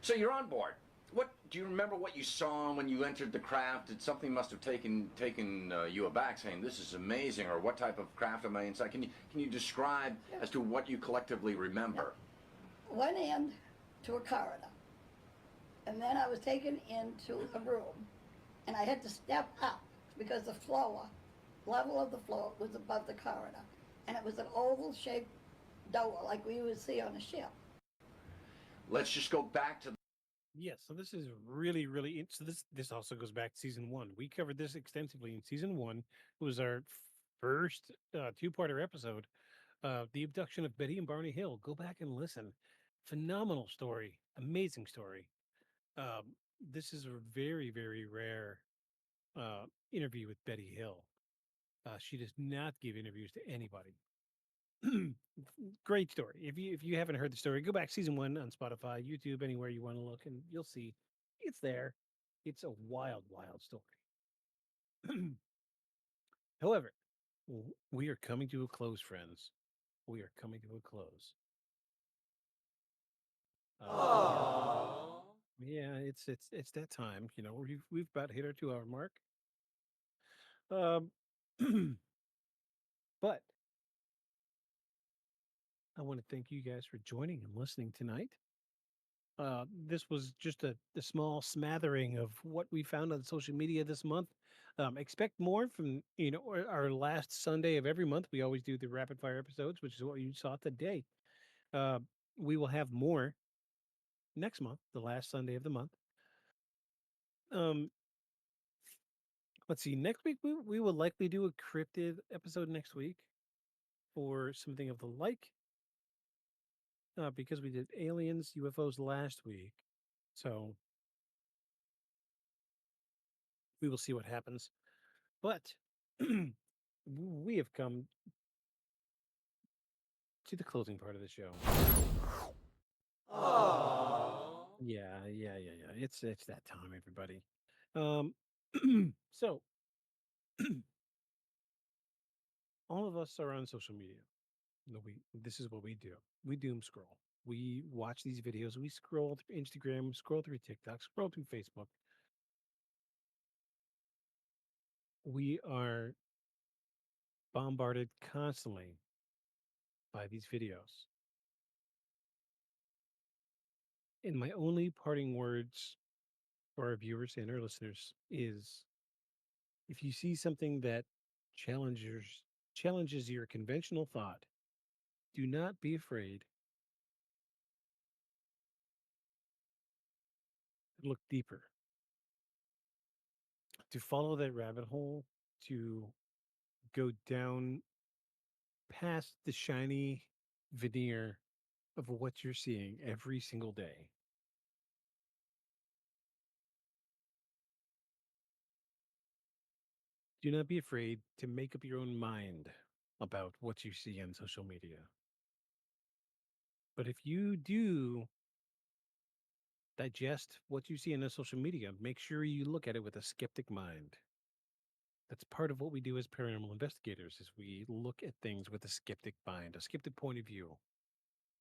so you're on board. What do you remember? What you saw when you entered the craft? Did something must have taken you aback, saying this is amazing, or what type of craft am I inside? Can you describe as to what you collectively remember? Went in to a corridor, and then I was taken into a room, and I had to step up because the level of the floor was above the corridor, and it was an oval-shaped door like we would see on a ship. Let's just go back to. Yeah, so this is really, really. So this also goes back to season 1. We covered this extensively in season 1. It was our first 2-parter episode, the abduction of Betty and Barney Hill. Go back and listen. Phenomenal story, amazing story. This is a very, very rare interview with Betty Hill. She does not give interviews to anybody. Great story. If you haven't heard the story, go back season 1 on Spotify, YouTube, anywhere you want to look, and you'll see it's there. It's a wild, wild story. However, we are coming to a close, friends. We are coming to a close. Yeah, it's that time. You know, we've about hit our 2-hour mark. But I want to thank you guys for joining and listening tonight. This was just a small smattering of what we found on social media this month. Expect more from, our last Sunday of every month. We always do the rapid fire episodes, which is what you saw today. We will have more next month, the last Sunday of the month. Let's see. Next week, we will likely do a cryptid episode next week or something of the like. Because we did aliens, UFOs last week. So we will see what happens. But we have come to the closing part of the show. Yeah, yeah. It's that time, everybody. So all of us are on social media. No, this is what we do. We doom scroll. We watch these videos. We scroll through Instagram, scroll through TikTok, scroll through Facebook. We are bombarded constantly by these videos. And my only parting words for our viewers and our listeners is if you see something that challenges challenges your conventional thought, do not be afraid to look deeper, to follow that rabbit hole, to go down past the shiny veneer of what you're seeing every single day. Do not be afraid to make up your own mind about what you see on social media. But if you do digest what you see on the social media, make sure you look at it with a skeptic mind. That's part of what we do as paranormal investigators is we look at things with a skeptic mind, a skeptic point of view.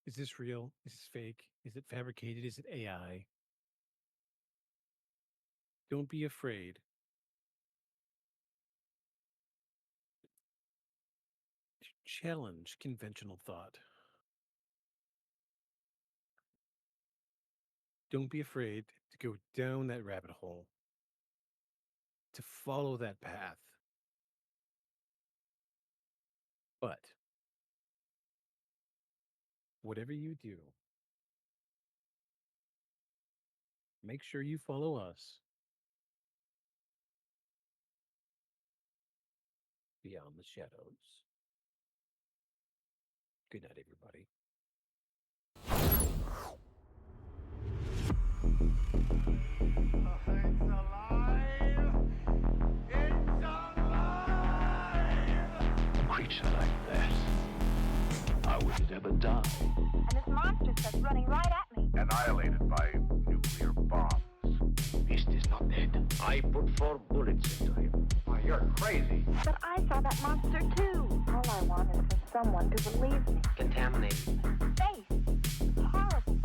Is this real? Is this fake? Is it fabricated? Is it AI? Don't be afraid to challenge conventional thought. Don't be afraid to go down that rabbit hole, to follow that path. But whatever you do, make sure you follow us beyond the shadows. Good night, everybody. A creature like that, how would it ever die? And this monster starts running right at me. Annihilated by nuclear bombs. Beast is not dead. I put 4 bullets into him. Oh, you're crazy. But I saw that monster too. All I want is for someone to believe me. Contaminated. Face. It's horrible.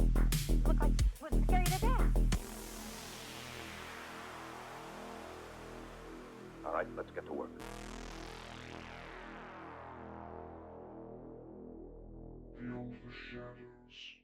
Look like it would scare you to death. All right, let's get to work. Beyond the shadows.